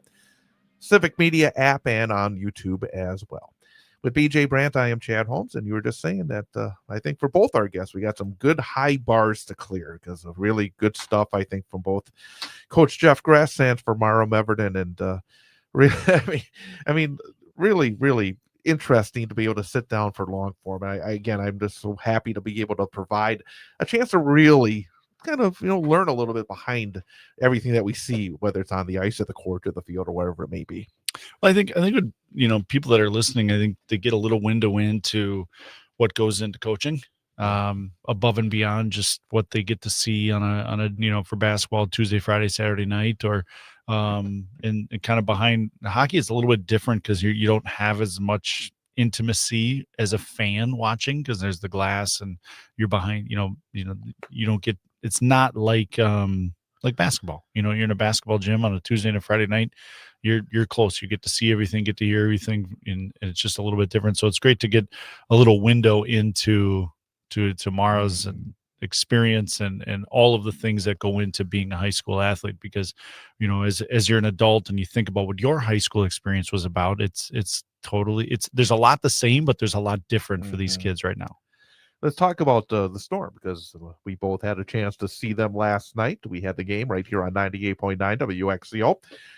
A: Civic Media app, and on YouTube as well. With BJ Brandt, I am Chad Holmes, and you were just saying that I think for both our guests, we got some good high bars to clear because of really good stuff, I think, from both Coach Jeff Gress and for Mara Meverden. And really, I mean, really interesting to be able to sit down for long form. Again, I'm just so happy to be able to provide a chance to really kind of, learn a little bit behind everything that we see, whether it's on the ice or the court or the field or wherever it may be.
B: Well, I think what, people that are listening, I think they get a little window into what goes into coaching, above and beyond just what they get to see on a for basketball Tuesday, Friday, Saturday night, or and kind of behind hockey is a little bit different because you don't have as much intimacy as a fan watching because there's the glass and you're behind. You don't get. It's not like basketball. You're in a basketball gym on a Tuesday and a Friday night. You're close. You get to see everything, get to hear everything, and it's just a little bit different. So it's great to get a little window into tomorrow's experience and all of the things that go into being a high school athlete. Because as you're an adult and you think about what your high school experience was about, it's totally there's a lot the same, but there's a lot different for these kids right now.
A: Let's talk about the Storm, because we both had a chance to see them last night. We had the game right here on 98.9 WXCO.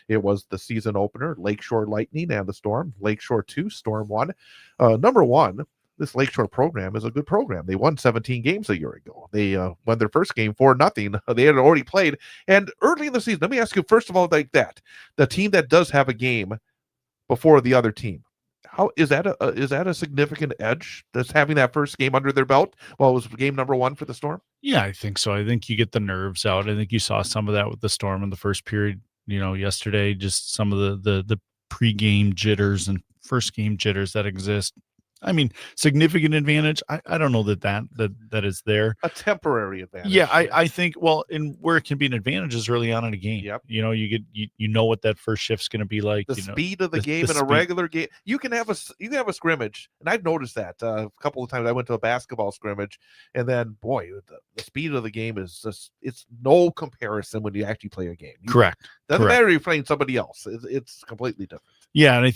A: It was the season opener, Lakeshore Lightning and the Storm. Lakeshore 2, Storm 1. Number one, this Lakeshore program is a good program. They won 17 games a year ago. They won their first game 4-0. They had already played. And early in the season, let me ask you, first of all, like that, the team that does have a game before the other team, how is that a significant edge, that's having that first game under their belt? Well, it was game number one for the Storm.
B: Yeah, I think so. I think you get the nerves out. I think you saw some of that with the Storm in the first period. Yesterday, just some of the pregame jitters and first game jitters that exist. I mean, significant advantage. I don't know that is there.
A: A temporary advantage.
B: Yeah, I think, and where it can be an advantage is early on in a game.
A: Yep.
B: You get know what that first shift's going to be like.
A: The speed of the game in a regular game. You can have a scrimmage, and I've noticed that a couple of times. I went to a basketball scrimmage, and then boy, the speed of the game is it's no comparison when you actually play a game.
B: Correct.
A: Doesn't matter if you're playing somebody else. It's completely different.
B: Yeah, and I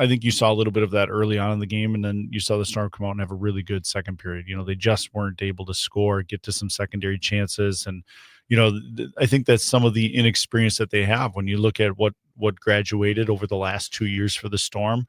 B: think you saw a little bit of that early on in the game, and then you saw the Storm come out and have a really good second period. They just weren't able to score, get to some secondary chances, and I think that's some of the inexperience that they have when you look at what graduated over the last 2 years for the Storm.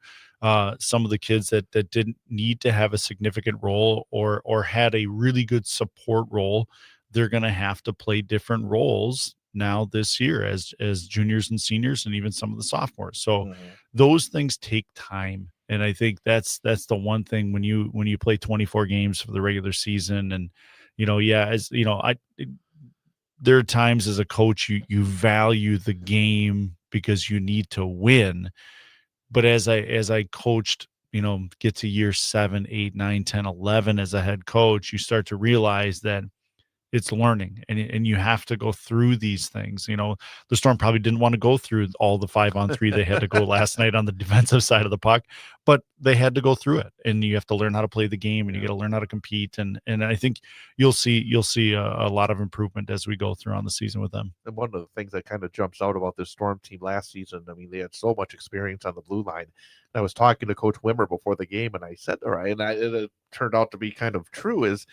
B: Some of the kids that didn't need to have a significant role or had a really good support role, they're going to have to play different roles now this year as juniors and seniors and even some of the sophomores. So those things take time. And I think that's the one thing when you play 24 games for the regular season, and there are times as a coach you value the game because you need to win. But as I coached, get to year 7, 8, 9, 10, 11 as a head coach, you start to realize that it's learning, and you have to go through these things. The Storm probably didn't want to go through all the 5-on-3 they had to go last night on the defensive side of the puck, but they had to go through it, and you have to learn how to play the game, and you got to learn how to compete. And I think you'll see a lot of improvement as we go through on the season with them.
A: And one of the things that kind of jumps out about this Storm team last season, I mean, they had so much experience on the blue line. And I was talking to Coach Wimmer before the game, and I said, all right, and it turned out to be kind of true, is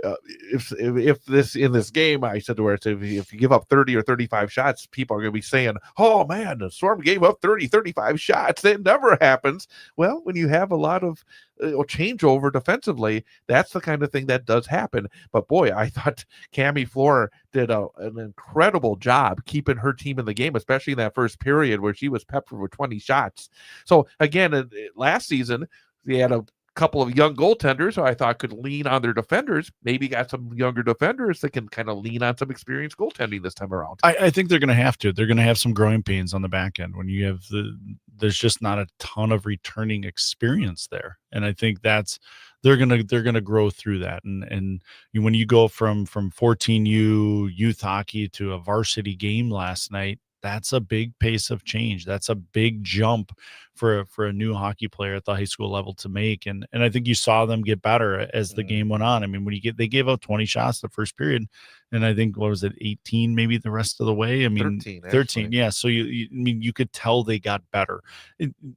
A: if this in this game, I said to her, if you give up 30 or 35 shots, people are going to be saying, oh man, the Storm gave up 30, 35 shots. It never happens. Well, when you have a lot of changeover defensively, that's the kind of thing that does happen. But boy, I thought Cami Floor did an incredible job keeping her team in the game, especially in that first period where she was peppered with 20 shots. So again, last season, they had a couple of young goaltenders who I thought could lean on their defenders. Maybe got some younger defenders that can kind of lean on some experienced goaltending this time around.
B: I think they're going to have to. They're going to have some growing pains on the back end when you have there's just not a ton of returning experience there, and I think they're gonna grow through that. And when you go from 14U youth hockey to a varsity game last night, that's a big pace of change. That's a big jump for a new hockey player at the high school level to make. And I think you saw them get better as the game went on. I mean, they gave out 20 shots the first period, and I think, what was it, 18 maybe the rest of the way? I mean, 13. Yeah. So you could tell they got better.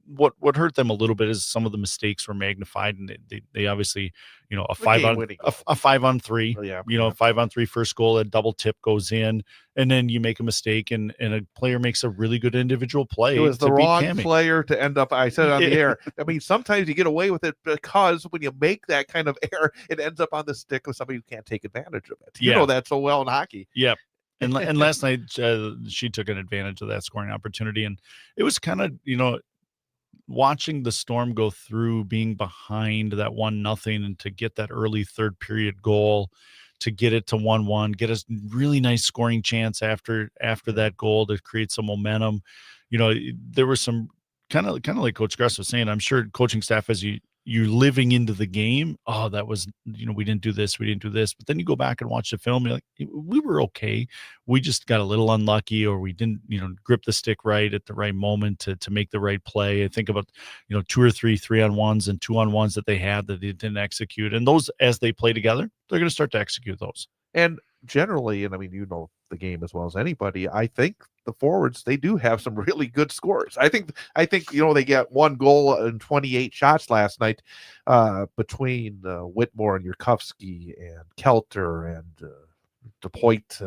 B: What hurt them a little bit is some of the mistakes were magnified, and they obviously, a 5-on-3, 5-on-3 first goal, a double tip goes in, and then you make a mistake, and a player makes a really good individual play.
A: It was the wrong player to end up. I said it on the air. I mean, sometimes you get away with it because when you make that kind of error, it ends up on the stick of somebody who can't take advantage of it. You know that so well in hockey.
B: Yep. And last night she took an advantage of that scoring opportunity, and it was kind of, watching the Storm go through being behind that 1-0 and to get that early third period goal, to get it to 1-1, get a really nice scoring chance after that goal to create some momentum. There were some kind of like Coach Gress was saying, I'm sure coaching staff, as you're living into the game, oh, that was, we didn't do this. But then you go back and watch the film, you're like, we were okay. We just got a little unlucky, or we didn't, grip the stick right at the right moment to make the right play. I think about, 2 or 3 3-on-1s and 2-on-1s that they had that they didn't execute. And those, as they play together, they're going to start to execute those.
A: And generally, and I mean, the game as well as anybody, I think the forwards, they do have some really good scores. I think they get 1 goal and 28 shots last night between Whitmore and Yurkovsky and Kelter and DePoit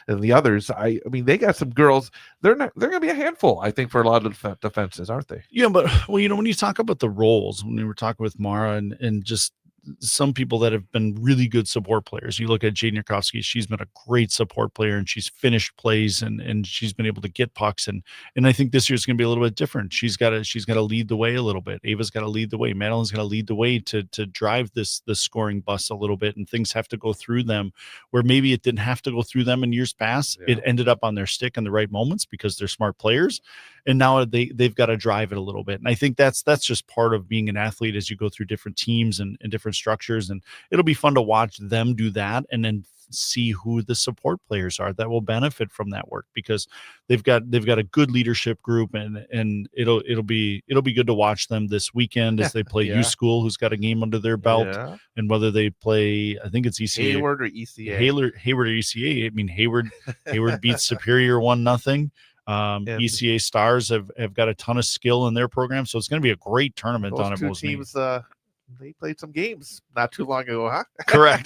A: and the others. I mean, they got some girls. They're going to be a handful, I think, for a lot of defenses, aren't they?
B: Yeah, but when you talk about the roles, when we were talking with Mara and just some people that have been really good support players. You look at Jaden Yurkovsky, she's been a great support player, and she's finished plays and she's been able to get pucks. And I think this year's going to be a little bit different. She's got to lead the way a little bit. Ava's got to lead the way. Madeline's got to lead the way to drive this scoring bus a little bit, and things have to go through them where maybe it didn't have to go through them in years past. Yeah. It ended up on their stick in the right moments because they're smart players. And now they've got to drive it a little bit. And I think that's just part of being an athlete as you go through different teams and different structures. And it'll be fun to watch them do that and then see who the support players are that will benefit from that work, because they've got a good leadership group, and it'll be good to watch them this weekend as they play U School, who's got a game under their belt, and whether they play, I think it's ECA.
A: Hayward or ECA.
B: Hayward or ECA. I mean, Hayward beats Superior 1-0. ECA Stars have got a ton of skill in their program, so it's going to be a great tournament.
A: Those two teams, they played some games not too long ago, huh?
B: Correct.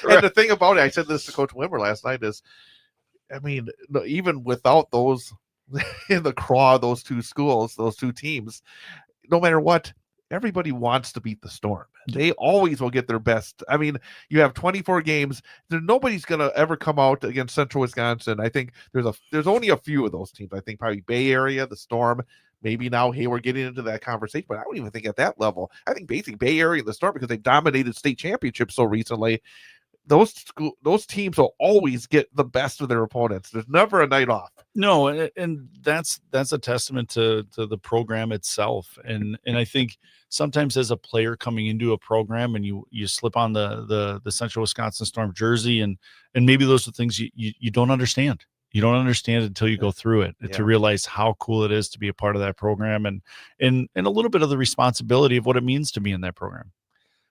A: And the thing about it, I said this to Coach Wimmer last night, is, I mean, even without those in the craw, those two schools, those two teams, no matter what, everybody wants to beat the Storm. They always will get their best. I mean, you have 24 games. Nobody's going to ever come out against Central Wisconsin. I think there's only a few of those teams. I think probably Bay Area, the Storm, maybe now Hayward getting into that conversation, but I don't even think at that level. I think basically Bay Area and the Storm, because they dominated state championships so recently, those teams will always get the best of their opponents. There's never a night off.
B: No, and that's a testament to the program itself. And I think sometimes as a player coming into a program and you slip on the Central Wisconsin Storm jersey, and maybe those are things you don't understand. You don't understand until you go through it to realize how cool it is to be a part of that program, and a little bit of the responsibility of what it means to be in that program.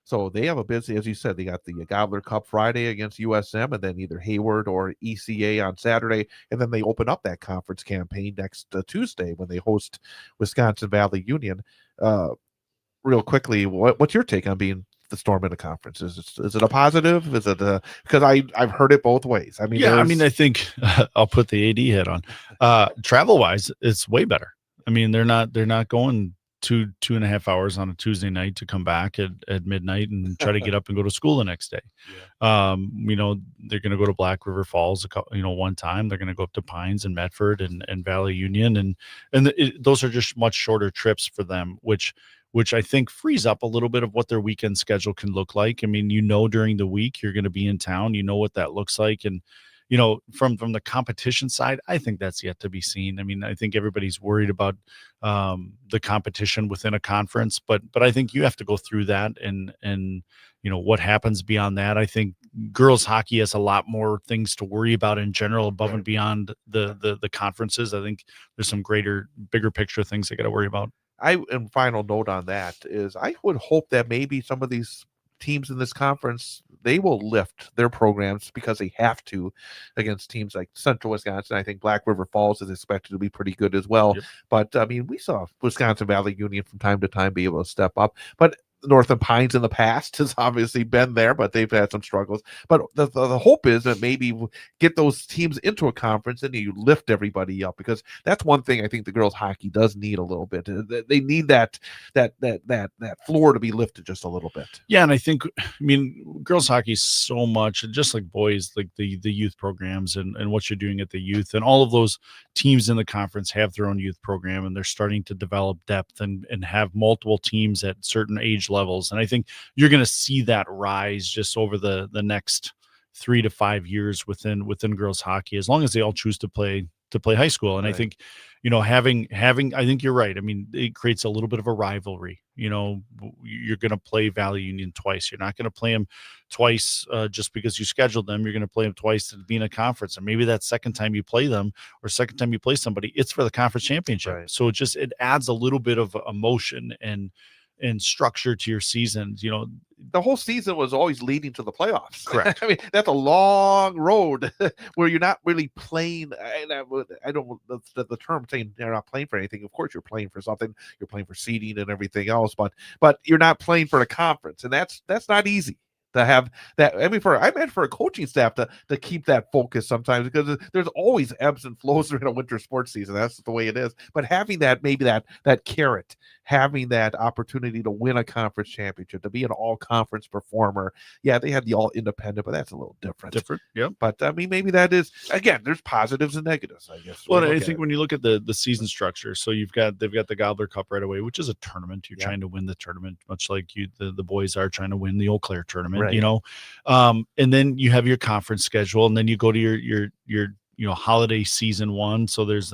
A: So they have a busy, as you said, they got the Gobbler Cup Friday against USM, and then either Hayward or ECA on Saturday. And then they open up that conference campaign next Tuesday when they host Wisconsin Valley Union. Real quickly, what's your take on being the Storm in a conference? Is it a positive? Is it because I've heard it both ways. I mean,
B: I think I'll put the AD head on. Travel wise, it's way better. I mean, they're not going 2.5 hours on a Tuesday night to come back at midnight and try to get up and go to school the next day. They're going to go to Black River Falls, one time. They're going to go up to Pines and Medford and Valley Union. And those are just much shorter trips for them, which I think frees up a little bit of what their weekend schedule can look like. I mean, during the week, you're going to be in town, what that looks like. And, from the competition side, I think that's yet to be seen. I mean, I think everybody's worried about the competition within a conference, but I think you have to go through that and what happens beyond that. I think girls hockey has a lot more things to worry about in general above and beyond the conferences. I think there's some bigger picture things they got to worry about.
A: And final note on that is I would hope that maybe some of these teams in this conference, they will lift their programs because they have to against teams like Central Wisconsin. I think Black River Falls is expected to be pretty good as well. Yep. But I mean, we saw Wisconsin Valley Union from time to time be able to step up. But Northern Pines in the past has obviously been there, but they've had some struggles. But the hope is that maybe get those teams into a conference and you lift everybody up, because that's one thing I think the girls hockey does need a little bit. They need that floor to be lifted just a little bit.
B: Yeah, and I think, I mean, girls hockey is so much, just like boys, like the youth programs and what you're doing at the youth, and all of those teams in the conference have their own youth program, and they're starting to develop depth and have multiple teams at certain age levels. And I think you're going to see that rise just over the next 3 to 5 years within girls hockey, as long as they all choose to play high school. And
A: Right.
B: I think, having, I think you're right. I mean, it creates a little bit of a rivalry. You're going to play Valley Union twice. You're not going to play them twice just because you scheduled them. You're going to play them twice to be in a conference. And maybe that second time you play them, or second time you play somebody, it's for the conference championship.
A: Right.
B: So it adds a little bit of emotion and structure to your season.
A: The whole season was always leading to the playoffs.
B: Correct.
A: I mean, that's a long road where you're not really playing. I don't the term saying they're not playing for anything. Of course, you're playing for something. You're playing for seeding and everything else, but you're not playing for a conference, and that's not easy to have that. I mean, for a coaching staff to keep that focus sometimes, because there's always ebbs and flows during a winter sports season. That's the way it is. But having that, maybe that carrot, having that opportunity to win a conference championship, to be an all-conference performer. Yeah, they had the all-independent, but that's a little different.
B: Yep.
A: But I mean, maybe that is, again, there's positives and negatives, I guess.
B: Well, I think when you look at the season structure, so they've got the Gobbler Cup right away, which is a tournament. You're trying to win the tournament, much like the boys are trying to win the Eau Claire tournament.
A: Right.
B: And then you have your conference schedule, and then you go to your holiday season one. So there's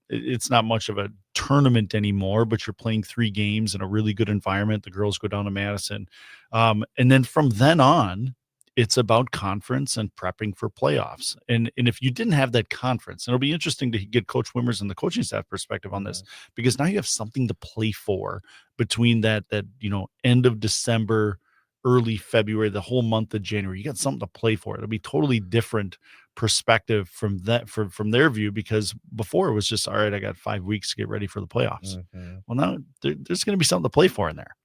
B: it's not much of a tournament anymore, but you're playing 3 games in a really good environment. The girls go down to Madison. And then from then on, it's about conference and prepping for playoffs. And if you didn't have that conference, and it'll be interesting to get Coach Wimmers and the coaching staff perspective on this, because now you have something to play for between that end of December, early February, the whole month of January. You got something to play for. It'll be totally different perspective from their view, because before it was just, all right, I got 5 weeks to get ready for the playoffs. Well, now there's going to be something to play for in there.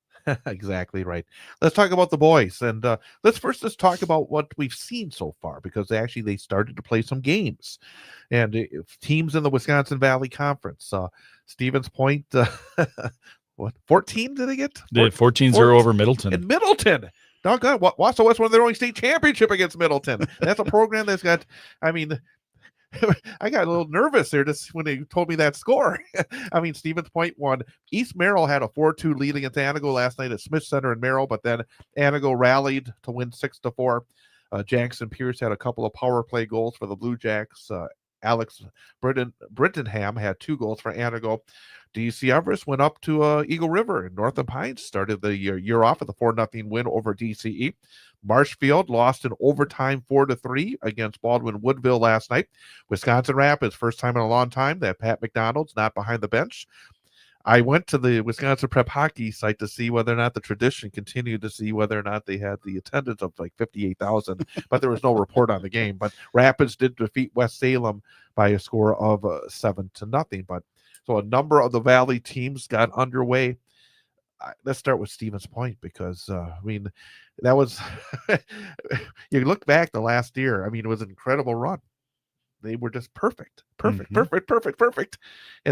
A: Exactly right. Let's talk about the boys, and let's talk about what we've seen so far, because they started to play some games, and teams in the Wisconsin Valley Conference. Stevens Point, what 14 did they get?
B: The 14-0 over Middleton.
A: In Middleton. Doggone, Wausau West won their only state championship against Middleton. That's a program that's got, I mean, I got a little nervous there just when they told me that score. I mean, Stevens Point won. East Merrill had a 4-2 lead against Anago last night at Smith Center in Merrill, but then Anago rallied to win 6-4. Jackson Pierce had a couple of power play goals for the Blue Jacks. Alex Brittenham had 2 goals for Anago. DC Everest went up to Eagle River, and Northern Pines started the year off with a 4-0 win over DCE. Marshfield lost in overtime 4-3 against Baldwin Woodville last night. Wisconsin Rapids, first time in a long time that Pat McDonald's not behind the bench. I went to the Wisconsin Prep Hockey site to see whether or not the tradition continued, to see whether or not they had the attendance of like 58,000, but there was no report on the game. But Rapids did defeat West Salem by a score of 7-0. But so a number of the Valley teams got underway. Let's start with Stevens Point, because I mean, that was you look back the last year. I mean, it was an incredible run. They were just perfect. And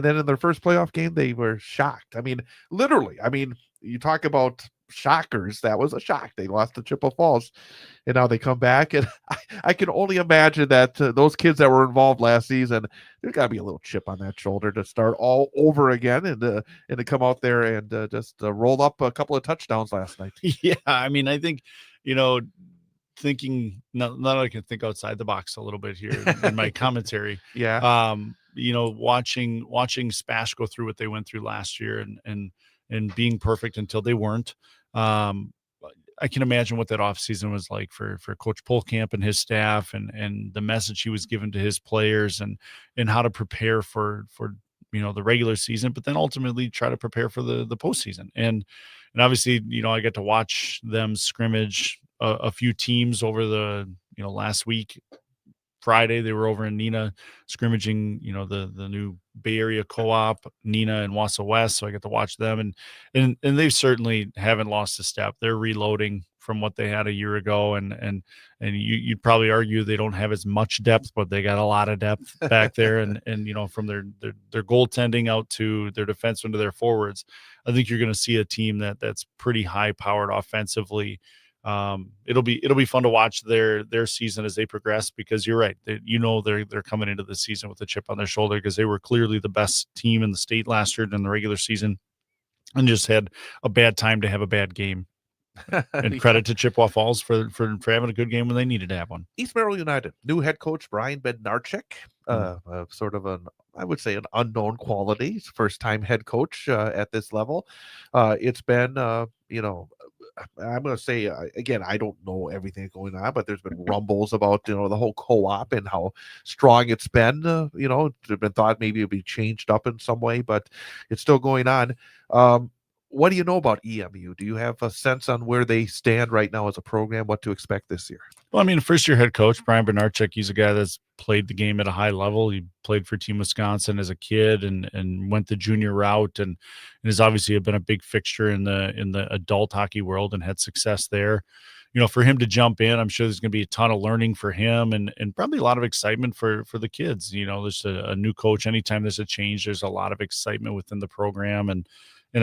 A: then in their first playoff game, they were shocked. I mean, literally. I mean, you talk about shockers. That was a shock. They lost to Chippewa Falls, and now they come back. And I can only imagine that those kids that were involved last season, there's got to be a little chip on that shoulder to start all over again, and to come out there and just roll up a couple of touchdowns last night.
B: Yeah, I mean, I think, thinking now I can think outside the box a little bit here in my commentary.
A: Yeah.
B: Watching Spash go through what they went through last year and being perfect until they weren't. I can imagine what that offseason was like for Coach Polkamp and his staff, and the message he was given to his players, and how to prepare for the regular season, but then ultimately try to prepare for the postseason. And obviously, I get to watch them scrimmage a few teams over the last week Friday they were over in Neenah scrimmaging, the new Bay Area co-op, Neenah and Wausau West. So I get to watch them, and they certainly haven't lost a step. They're reloading from what they had a year ago, and you'd probably argue they don't have as much depth, but they got a lot of depth back there, and from their goaltending out to their defensemen to their forwards, I think you're going to see a team that's pretty high powered offensively. It'll be fun to watch their season as they progress, because you're right. They're coming into the season with a chip on their shoulder, because they were clearly the best team in the state last year in the regular season and just had a bad time to have a bad game. And credit to Chippewa Falls for having a good game when they needed to have one.
A: East Merrill United, new head coach Brian Bednarchik, sort of I would say an unknown quality. First time head coach at this level. It's been, I'm going to say, again, I don't know everything going on, but there's been rumbles about, the whole co-op and how strong it's been. It's been thought maybe it'd be changed up in some way, but it's still going on. What do you know about EMU? Do you have a sense on where they stand right now as a program, what to expect this year?
B: Well, I mean, first-year head coach, Brian Bednarchik, he's a guy that's played the game at a high level. He played for Team Wisconsin as a kid and went the junior route and has obviously been a big fixture in the adult hockey world and had success there. For him to jump in, I'm sure there's going to be a ton of learning for him and probably a lot of excitement for the kids. There's a new coach. Anytime there's a change, there's a lot of excitement within the program. And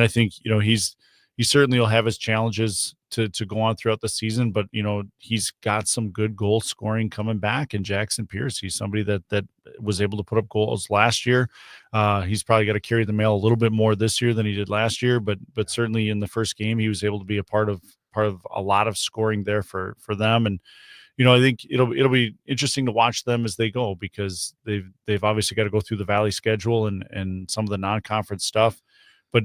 B: I think, he certainly will have his challenges to go on throughout the season, but, he's got some good goal scoring coming back in Jackson Pierce. He's somebody that was able to put up goals last year. He's probably got to carry the mail a little bit more this year than he did last year, but certainly in the first game, he was able to be a part of a lot of scoring there for them. And, I think it'll be interesting to watch them as they go, because they've obviously got to go through the Valley schedule and some of the non-conference stuff. But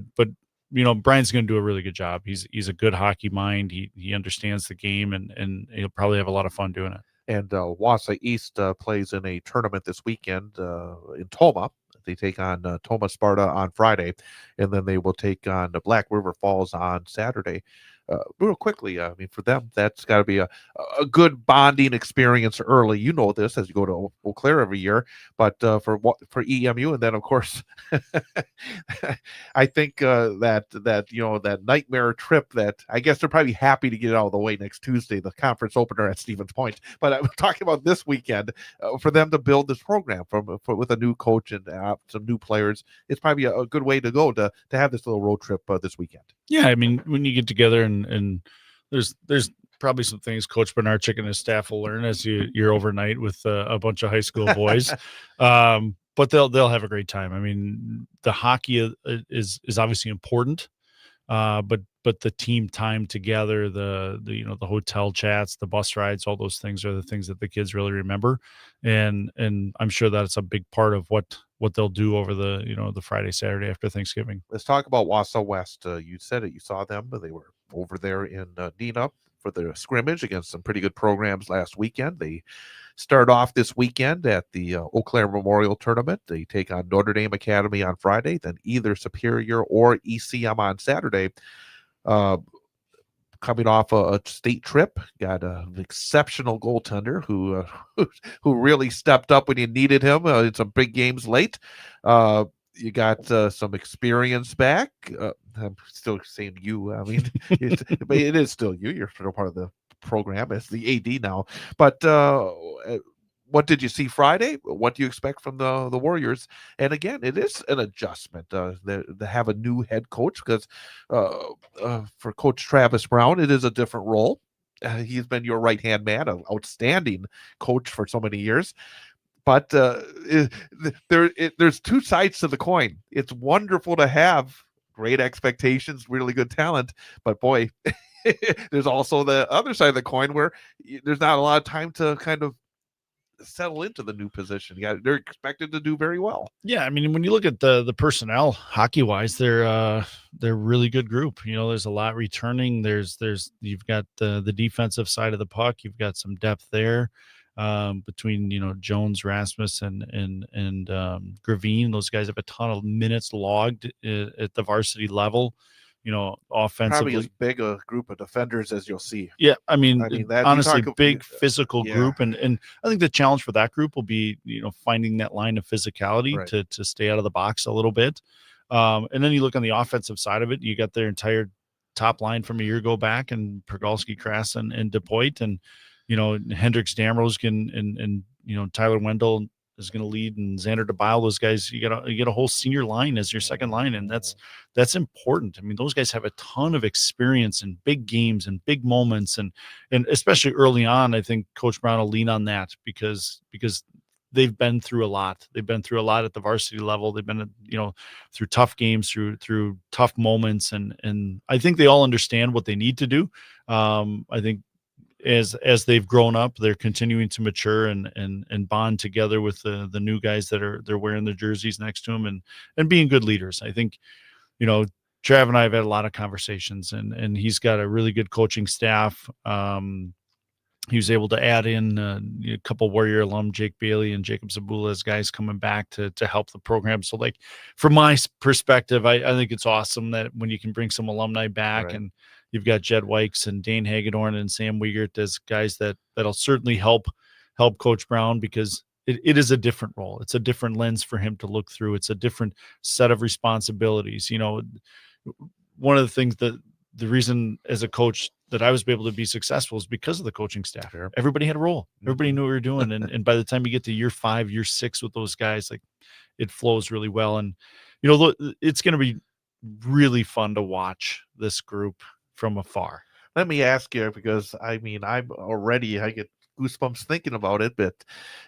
B: Brian's going to do a really good job. He's a good hockey mind. He understands the game, and he'll probably have a lot of fun doing it.
A: And Wausau East plays in a tournament this weekend in Tomah. They take on Tomah Sparta on Friday, and then they will take on Black River Falls on Saturday. Real quickly, for them, that's got to be a good bonding experience early. You know this as you go to Eau Claire every year, but for EMU, and then of course, I think that nightmare trip that I guess they're probably happy to get it out of the way next Tuesday, the conference opener at Stevens Point. But I'm talking about this weekend for them to build this program with a new coach and some new players. It's probably a good way to go to have this little road trip this weekend.
B: Yeah, I mean, when you get together and there's probably some things Coach Bednarchik and his staff will learn as you're overnight with a bunch of high school boys, but they'll have a great time. I mean, the hockey is obviously important, but the team time together, the hotel chats, the bus rides, all those things are the things that the kids really remember, and I'm sure that's a big part of what they'll do over the Friday, Saturday after Thanksgiving.
A: Let's talk about Wausau West. You said it, you saw them, but they were over there in Neenah for the scrimmage against some pretty good programs last weekend. They start off this weekend at the Eau Claire Memorial Tournament. They take on Notre Dame Academy on Friday, then either Superior or ECM on Saturday. Coming off a state trip, got an exceptional goaltender who really stepped up when you needed him in some big games late. You got some experience back. I'm still saying you. I mean, but it is still you. You're still part of the program as the AD now. But what did you see Friday? What do you expect from the Warriors? And again, it is an adjustment to have a new head coach, because for Coach Travis Brown, it is a different role. He's been your right-hand man, an outstanding coach for so many years. But there's two sides to the coin. It's wonderful to have great expectations, really good talent, but boy, there's also the other side of the coin where there's not a lot of time to kind of settle into the new position. Yeah, they're expected to do very well.
B: Yeah, I mean, when you look at the personnel hockey wise, they're a really good group. There's a lot returning. You've got the defensive side of the puck. You've got some depth there between Jones, Rasmus, and Gravine. Those guys have a ton of minutes logged at the varsity level. offensively.
A: Probably as big a group of defenders as you'll see.
B: Yeah, I mean
A: that you
B: honestly,
A: talk-
B: big physical
A: yeah.
B: group, and I think the challenge for that group will be finding that line of physicality
A: Right.
B: to stay out of the box a little bit. And then you look on the offensive side of it, you got their entire top line from a year ago back, and Pergalski, Krass, and DePoit, and Hendricks, Damrose, and Tyler Wendell is going to lead, and Xander DeBile. Those guys, you get a whole senior line as your second line, and that's important. I mean, those guys have a ton of experience in big games and big moments, and especially early on, I think Coach Brown will lean on that because they've been through a lot. They've been through a lot at the varsity level. They've been, through tough games, through tough moments, and I think they all understand what they need to do. I think as they've grown up, they're continuing to mature and bond together with the new guys they're wearing the jerseys next to them and being good leaders. I think, Trav and I have had a lot of conversations, and he's got a really good coaching staff. He was able to add in a couple Warrior alum, Jake Bailey and Jacob Zabula, as guys coming back to help the program. So, like, from my perspective, I think it's awesome that when you can bring some alumni back,
A: Right.
B: and you've got Jed Wykes and Dane Hagedorn and Sam Wiegert as guys that'll certainly help Coach Brown, because it is a different role. It's a different lens for him to look through. It's a different set of responsibilities. One of the things that the reason as a coach that I was able to be successful is because of the coaching staff.
A: Sure.
B: Everybody had a role. Everybody knew what we were doing. And by the time you get to year 5, year 6 with those guys, like, it flows really well. And, it's going to be really fun to watch this group from afar.
A: Let me ask you, because I get goosebumps thinking about it, but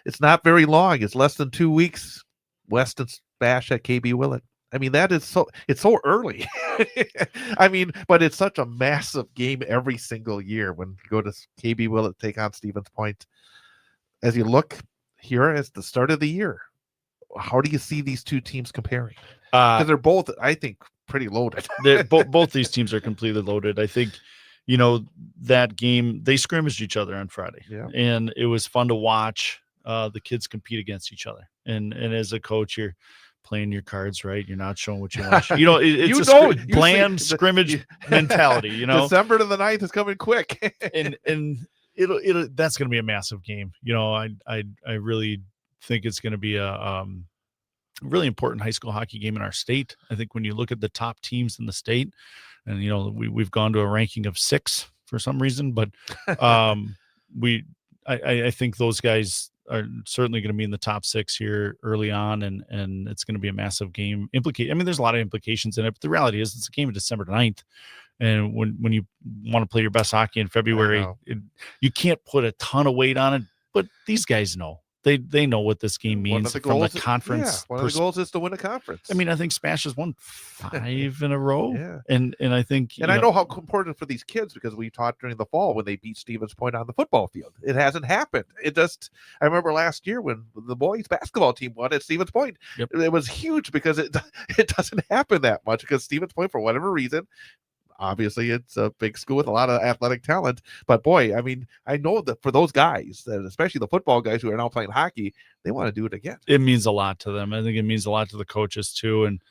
A: it's not very long. It's less than 2 weeks. Weston Bash at KB Willett. I mean, it's so early. I mean, but it's such a massive game every single year when you go to KB Willett take on Stevens Point. As you look here as the start of the year, how do you see these two teams comparing? Because they're both, I think, pretty loaded.
B: Both these teams are completely loaded. I think, that game, they scrimmaged each other on Friday, and it was fun to watch the kids compete against each other. And as a coach, you're playing your cards right. You're not showing what you want. It's bland scrimmage mentality.
A: December to the 9th is coming quick,
B: and it'll that's going to be a massive game. I really think it's going to be a really important high school hockey game in our state. I think when you look at the top teams in the state, and we've gone to a ranking of 6 for some reason, but I think those guys are certainly going to be in the top 6 here early on, and it's going to be a massive game. There's a lot of implications in it, but the reality is it's a game of December 9th. And when you want to play your best hockey in February, you can't put a ton of weight on it, but these guys know. They know what this game means from the conference.
A: One of the goals is to win a conference.
B: I mean, I think Smash has won 5 in a row.
A: Yeah.
B: And I think,
A: and I know how important for these kids, because we taught during the fall when they beat Stevens Point on the football field. It hasn't happened. I remember last year when the boys basketball team won at Stevens Point.
B: Yep.
A: It was huge because it doesn't happen that much, because Stevens Point, for whatever reason, obviously it's a big school with a lot of athletic talent, but boy, I mean, I know that for those guys, that especially the football guys who are now playing hockey, they want to do it again.
B: It means a lot to them. I think it means a lot to the coaches too, and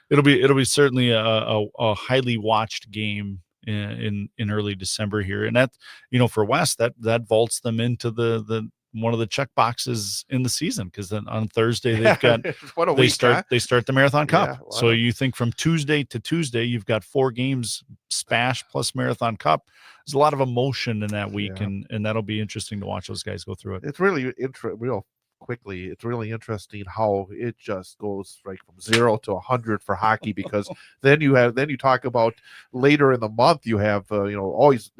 B: it'll be certainly a highly watched game in early December here, and that for West that vaults them into the one of the check boxes in the season, because then on Thursday they've got they start the Marathon Cup.
A: Yeah,
B: so you think from Tuesday to Tuesday you've got 4 games, Spash plus Marathon Cup. There's a lot of emotion in that week, and that'll be interesting to watch those guys go through it.
A: It's really real quickly. It's really interesting how it just goes right from 0 to 100 for hockey, because then you talk about later in the month, you have there's always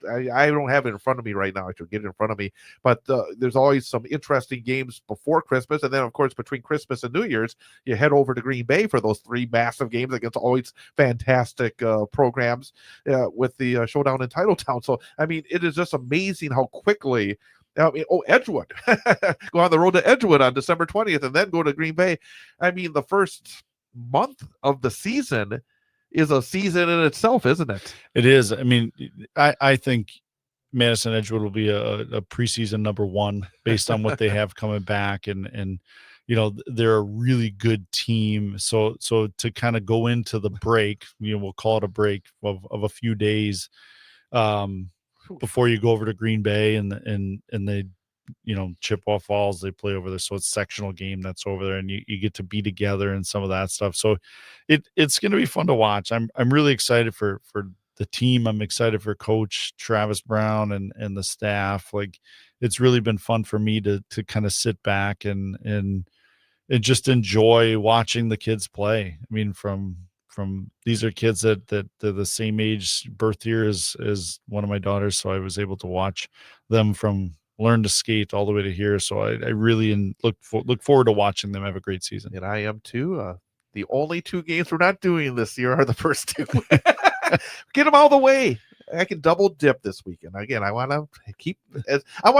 A: I don't have it in front of me right now. I should get it in front of me, but there's always some interesting games before Christmas, and then of course between Christmas and New Year's you head over to Green Bay for those 3 massive games against always fantastic programs with the showdown in Titletown. So I mean, it is just amazing how quickly. I mean, Edgewood, go on the road to Edgewood on December 20th and then go to Green Bay. I mean, the first month of the season is a season in itself, isn't it?
B: It is. I mean, I think Madison Edgewood will be a preseason number 1 based on what they have coming back. And they're a really good team. So to kind of go into the break, we'll call it a break of a few days before you go over to Green Bay and they, Chippewa Falls, they play over there. So it's sectional game that's over there, and you get to be together and some of that stuff. So it's going to be fun to watch. I'm really excited for the team. I'm excited for Coach Travis Brown and the staff. Like, it's really been fun for me to kind of sit back and just enjoy watching the kids play. I mean, from these are kids that they're the same age, birth year as one of my daughters. So I was able to watch them from learn to skate all the way to here. So I really look forward to watching them have a great season.
A: And I am too. The only 2 games we're not doing this year are the first 2. Get them all the way. I can double dip this weekend. Again, I want to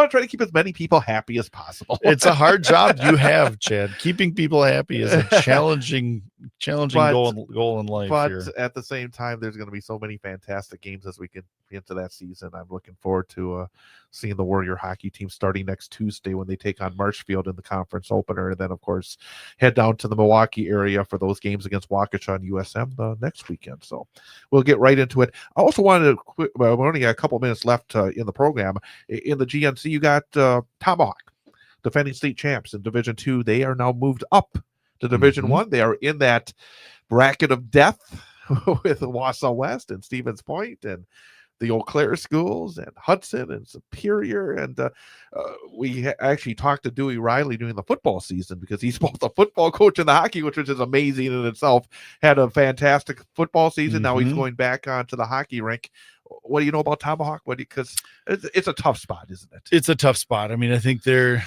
A: try to keep as many people happy as possible.
B: It's a hard job you have, Chad. Keeping people happy is a challenging goal in life.
A: But
B: here.
A: At the same time, there's going to be so many fantastic games as we get into that season. I'm looking forward to seeing the Warrior hockey team starting next Tuesday when they take on Marshfield in the conference opener, and then of course head down to the Milwaukee area for those games against Waukesha and USM next weekend. So we'll get right into it. I also wanted to we only got a couple minutes left in the program. In the GNC, you got Tomahawk, defending state champs in Division II. They are now moved up to Division I. They are in that bracket of death with Wausau West and Stevens Point and the Eau Claire schools and Hudson and Superior. And we actually talked to Dewey Riley during the football season because he's both a football coach and the hockey, which is amazing in itself. Had a fantastic football season. Now he's going back onto the hockey rink. What do you know about Tomahawk? Because it's a tough spot, isn't it?
B: It's a tough spot. I mean, I think they're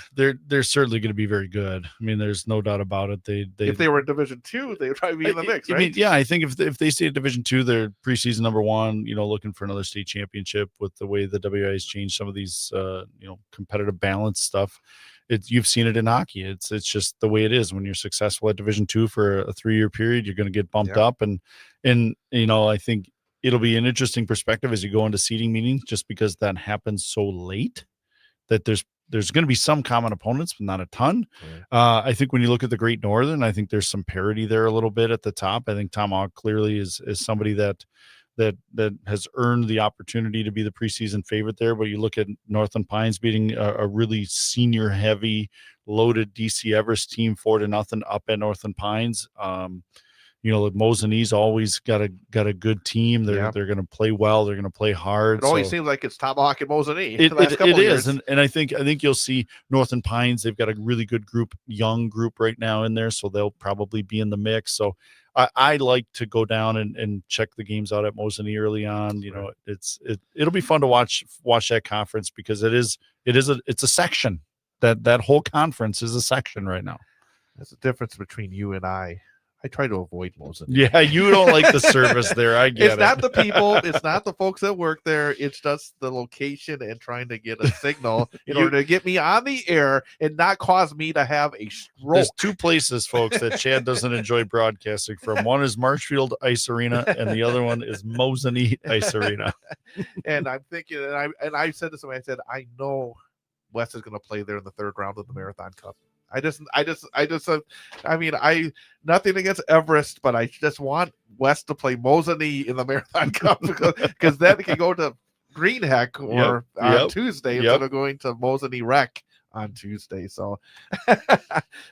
B: certainly going to be very good. I mean, there's no doubt about it.
A: If they were in Division II, they would probably be in the mix, right?
B: I mean, yeah, I think if they stay at Division II, they're preseason number 1. Looking for another state championship with the way the WIA has changed some of these, competitive balance stuff. You've seen it in hockey. It's just the way it is. When you're successful at Division II for a 3-year period, you're going to get bumped up, and I think it'll be an interesting perspective as you go into seeding meetings, just because that happens so late that there's going to be some common opponents, but not a ton. Right. I think when you look at the Great Northern, I think there's some parity there a little bit at the top. I think Tomahawk clearly is somebody that has earned the opportunity to be the preseason favorite there. But you look at Northland Pines beating a really senior heavy loaded DC Everest team 4-0 up at Northland Pines. Mosinee always got a good team. They're going to play well. They're going to play hard.
A: It always seems like it's Tomahawk and Mosinee.
B: It is, and I think you'll see Northland Pines. They've got a really good young group right now in there, so they'll probably be in the mix. So I like to go down and check the games out at Mosinee early on. It'll be fun to watch that conference because it's a section. That whole conference is a section right now.
A: That's the difference between you and I. I try to avoid Mosinee.
B: Yeah, you don't like the service there. I get it.
A: It's not the people. It's not the folks that work there. It's just the location and trying to get a signal in order to get me on the air and not cause me to have a stroke.
B: There's 2 places, folks, that Chad doesn't enjoy broadcasting from. One is Marshfield Ice Arena, and the other one is Mosinee Ice Arena.
A: And I'm thinking, and I said this to him. I said, I know Wes is going to play there in the 3rd round of the Marathon Cup. Nothing against Everest, but I just want West to play Mosinee in the Marathon Cup because then it can go to Green Heck on Tuesday instead of going to Mosinee Rec on Tuesday. So,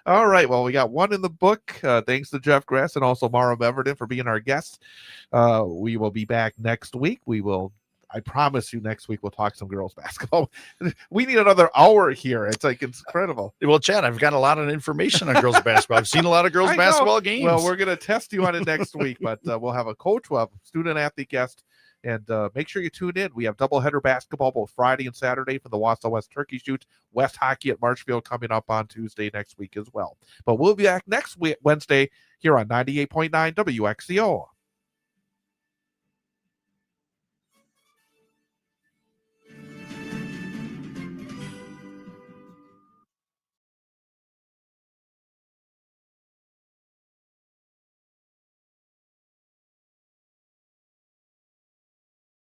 A: all right. Well, we got one in the book. Thanks to Jeff Grass and also Mara Beverden for being our guest. We will be back next week. I promise you next week we'll talk some girls basketball. We need another hour here. It's incredible.
B: Well, Chad, I've got a lot of information on girls basketball. I've seen a lot of girls basketball games.
A: Well, we're going to test you on it next week, but we'll have a coach, we'll have a student athlete guest, and make sure you tune in. We have doubleheader basketball both Friday and Saturday for the Wausau West Turkey Shoot. West Hockey at Marshfield coming up on Tuesday next week as well. But we'll be back next Wednesday here on 98.9 WXCO.